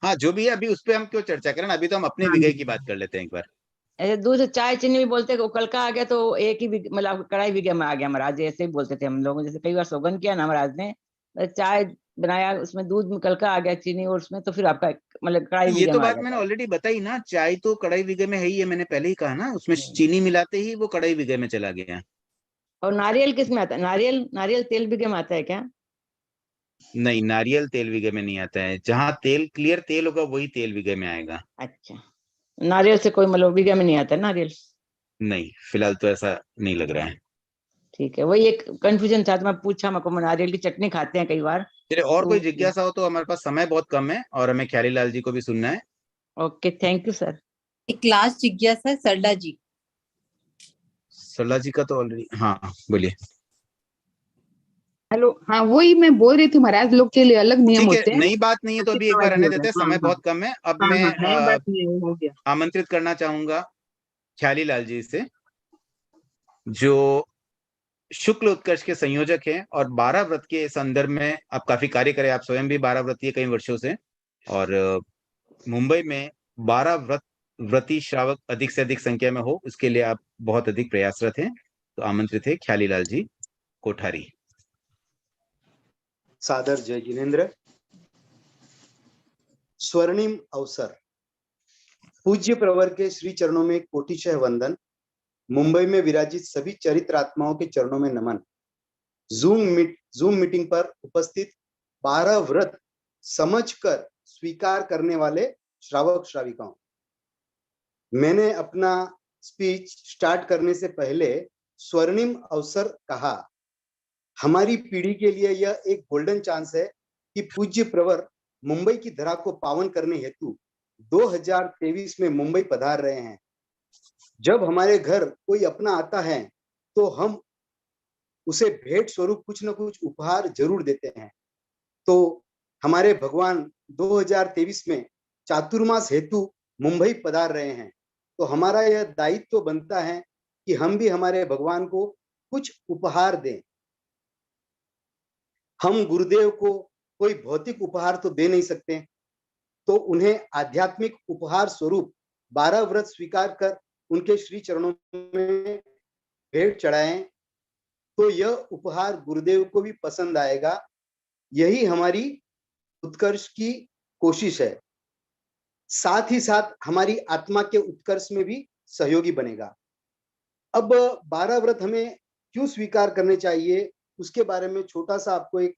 हाँ, जो भी है अभी उस पर हम क्यों चर्चा करें, अभी तो हम अपने हाँ विगय जी। की बात कर लेते हैं एक बार। ऐसे दूध चाय चीनी भी बोलते हैं, कल का आ गया तो एक ही मतलब कढ़ाई विगय में आ गया। महाराज ऐसे ही बोलते थे हम लोग, जैसे कई बार सौगंध किया ना महाराज ने, चाय बनाया उसमें दूध में कल का आ गया चीनी, और उसमें तो फिर आपका मतलब कढ़ाई ये विगय तो में आ बात मैंने जाता है। ऑलरेडी बताई ना, चाय तो कढ़ाई विगय में है ही है, मैंने पहले ही कहा ना, उसमें चीनी मिलाते ही वो कढ़ाई विगय में चला गया। और नारियल किस में आता है? नारियल नारियल तेल विगय में आता है क्या? नहीं, नारियल तेल विगय में नहीं आता है, जहाँ तेल क्लियर तेल होगा वही तेल विगय में आएगा। अच्छा, नारियल से कोई मतलब विगय में नहीं आता है नारियल? नहीं, फिलहाल तो ऐसा नहीं लग रहा है। ठीक है, वही एक कंफ्यूजन था तो मैं पूछा। मैं नारियल की चटनी खाते हैं कई बार चलिए, और तो। कोई जिज्ञासा हो तो, हमारे पास समय बहुत कम है और हमें ख्याली लाल जी को भी सुनना है। Okay, thank you sir. एक लास्ट जिज्ञासा है सरला जी। सरला जी का तो ऑलरेडी, हाँ बोलिए। हेलो, हाँ वही मैं बोल रही थी, महाराज लोग के लिए अलग नियम ठीक है, होते हैं। नई बात नहीं है तो अभी एक बार रहने देते हैं, समय बहुत कम है। अब हाँ मैं हाँ, नया बात नहीं है, हो गया। आमंत्रित करना चाहूंगा ख्याली लाल जी से, जो शुक्ल उत्कर्ष के संयोजक हैं और 12 व्रत के संदर्भ में आप काफी कार्य करें। आप स्वयं भी 12 व्रती है कई वर्षों से, और मुंबई में 12 व्रती श्रावक अधिक से अधिक संख्या में हो, उसके लिए आप बहुत अधिक प्रयासरत हैं। तो आमंत्रित है ख्यालीलाल जी कोठारी। सादर जय जिनेन्द्र। स्वर्णिम अवसर, पूज्य प्रवर के श्री चरणों में कोटिशः वंदन। मुंबई में विराजित सभी चरित्र आत्माओं के चरणों में नमन। जूम मीटिंग पर उपस्थित 12 व्रत समझकर स्वीकार करने वाले श्रावक श्राविकाओं, मैंने अपना स्पीच स्टार्ट करने से पहले स्वर्णिम अवसर कहा। हमारी पीढ़ी के लिए यह एक गोल्डन चांस है कि पूज्य प्रवर मुंबई की धरा को पावन करने हेतु 2023 में मुंबई पधार रहे हैं। जब हमारे घर कोई अपना आता है तो हम उसे भेंट स्वरूप कुछ न कुछ उपहार जरूर देते हैं। तो हमारे भगवान 2023 में चातुर्मास हेतु मुंबई पधार रहे हैं, तो हमारा यह दायित्व बनता है कि हम भी हमारे भगवान को कुछ उपहार दें। हम गुरुदेव को कोई भौतिक उपहार तो दे नहीं सकते, तो उन्हें आध्यात्मिक उपहार स्वरूप 12 व्रत स्वीकार कर उनके श्री चरणों में भेंट चढ़ाएं, तो यह उपहार गुरुदेव को भी पसंद आएगा। यही हमारी उत्कर्ष की कोशिश है, साथ ही साथ हमारी आत्मा के उत्कर्ष में भी सहयोगी बनेगा। अब 12 व्रत हमें क्यों स्वीकार करने चाहिए, उसके बारे में छोटा सा आपको एक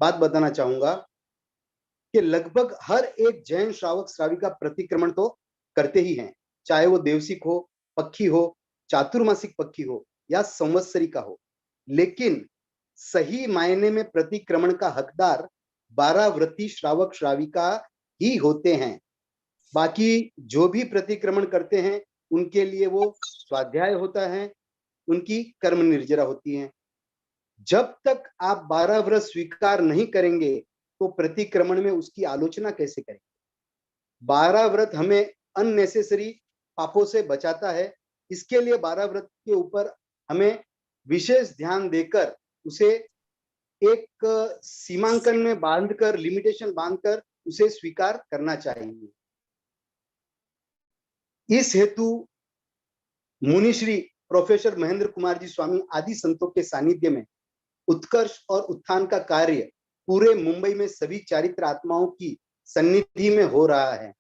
बात बताना चाहूंगा कि लगभग हर एक जैन श्रावक श्राविका प्रतिक्रमण तो करते ही हैं, चाहे वो देवसिक हो, पक्षी हो, चातुर्मासिक पक्षी हो या संवत्सरिका हो। लेकिन सही मायने में प्रतिक्रमण का हकदार 12 व्रती श्रावक श्राविका ही होते हैं। बाकी जो भी प्रतिक्रमण करते हैं उनके लिए वो स्वाध्याय होता है, उनकी कर्म निर्जरा होती है। जब तक आप 12 व्रत स्वीकार नहीं करेंगे तो प्रतिक्रमण में उसकी आलोचना कैसे करेंगे। 12 व्रत हमें अननेसेसरी पापों से बचाता है। इसके लिए 12 व्रत के ऊपर हमें विशेष ध्यान देकर उसे एक सीमांकन में बांधकर, लिमिटेशन बांधकर उसे स्वीकार करना चाहिए। इस हेतु मुनिश्री प्रोफेसर महेंद्र कुमार जी स्वामी आदि संतों के सानिध्य में उत्कर्ष और उत्थान का कार्य पूरे मुंबई में सभी चारित्र आत्माओं की सन्निधि में हो रहा है।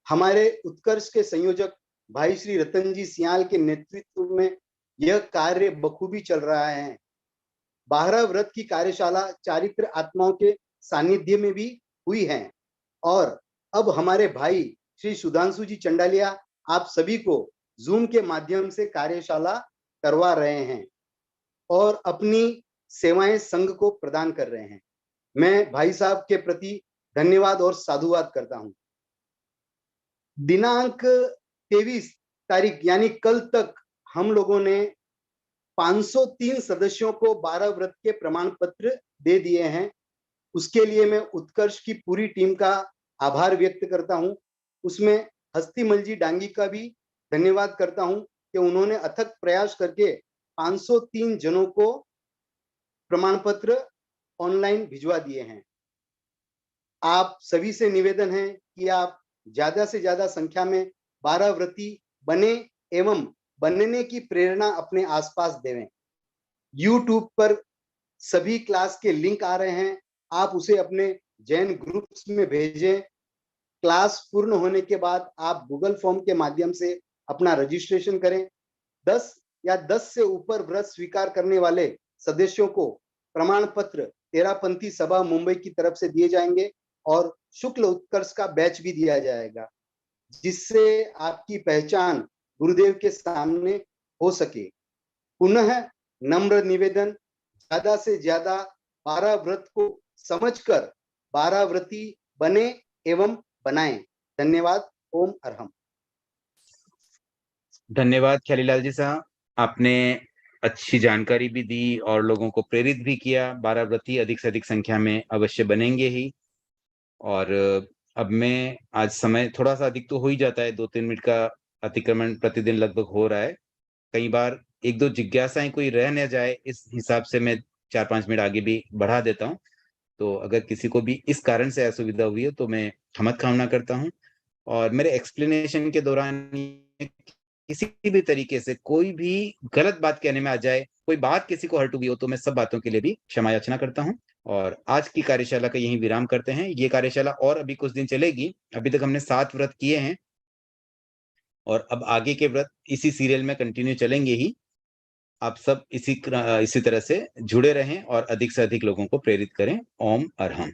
हमारे उत्कर्ष के संयोजक भाई श्री रतन जी सियाल के नेतृत्व में यह कार्य बखूबी चल रहा है। 12 व्रत की कार्यशाला चारित्र आत्माओं के सानिध्य में भी हुई है और अब हमारे भाई श्री सुधांशु जी चंडालिया आप सभी को जूम के माध्यम से कार्यशाला करवा रहे हैं और अपनी सेवाएं संघ को प्रदान कर रहे हैं। मैं भाई साहब के प्रति धन्यवाद और साधुवाद करता हूं। दिनांक 23 तारीख यानी कल तक हम लोगों ने 503 सदस्यों को 12 व्रत के प्रमाण पत्र दे दिए हैं। उसके लिए मैं उत्कर्ष की पूरी टीम का आभार व्यक्त करता हूं। उसमें हस्तीमल जी डांगी का भी धन्यवाद करता हूं कि उन्होंने अथक प्रयास करके 503 जनों को प्रमाण पत्र ऑनलाइन भिजवा दिए हैं। आप सभी से निवेदन है कि आप ज्यादा से ज्यादा संख्या में 12 व्रती बने एवं बनने की प्रेरणा अपने आसपास देवें। YouTube पर सभी क्लास के लिंक आ रहे हैं, आप उसे अपने जैन ग्रुप्स में भेजें। क्लास पूर्ण होने के बाद आप गूगल फॉर्म के माध्यम से अपना रजिस्ट्रेशन करें। 10 या 10 से ऊपर व्रत स्वीकार करने वाले सदस्यों को प्रमाण पत्र तेरापंथी सभा मुंबई की तरफ से दिए जाएंगे और शुक्ल उत्कर्ष का बैच भी दिया जाएगा, जिससे आपकी पहचान गुरुदेव के सामने हो सके। पुनः नम्र निवेदन, ज्यादा से ज्यादा 12 व्रत को समझकर 12 व्रती बने एवं बनाएं। धन्यवाद। ओम अरहम। धन्यवाद ख्यालीलाल जी साहब, आपने अच्छी जानकारी भी दी और लोगों को प्रेरित भी किया। 12 व्रती अधिक से अधिक संख्या में अवश्य बनेंगे ही। और अब मैं आज समय थोड़ा सा अधिक तो हो ही जाता है, 2-3 मिनट का अतिक्रमण प्रतिदिन लगभग हो रहा है। कई बार 1-2 जिज्ञासाएं कोई रह न जाए, इस हिसाब से मैं 4-5 मिनट आगे भी बढ़ा देता हूं। तो अगर किसी को भी इस कारण से असुविधा हुई है तो मैं क्षमा कामना करता हूं। और मेरे एक्सप्लेनेशन के दौरान किसी भी तरीके से कोई भी गलत बात कहने में आ जाए, कोई बात किसी को हर्ट हुई हो, तो मैं सब बातों के लिए भी क्षमा याचना करता हूँ। और आज की कार्यशाला का यहीं विराम करते हैं। ये कार्यशाला और अभी कुछ दिन चलेगी। अभी तक हमने 7 व्रत किए हैं और अब आगे के व्रत इसी सीरियल में कंटिन्यू चलेंगे ही। आप सब इसी तरह से जुड़े रहें और अधिक से अधिक लोगों को प्रेरित करें। ओम अरहम।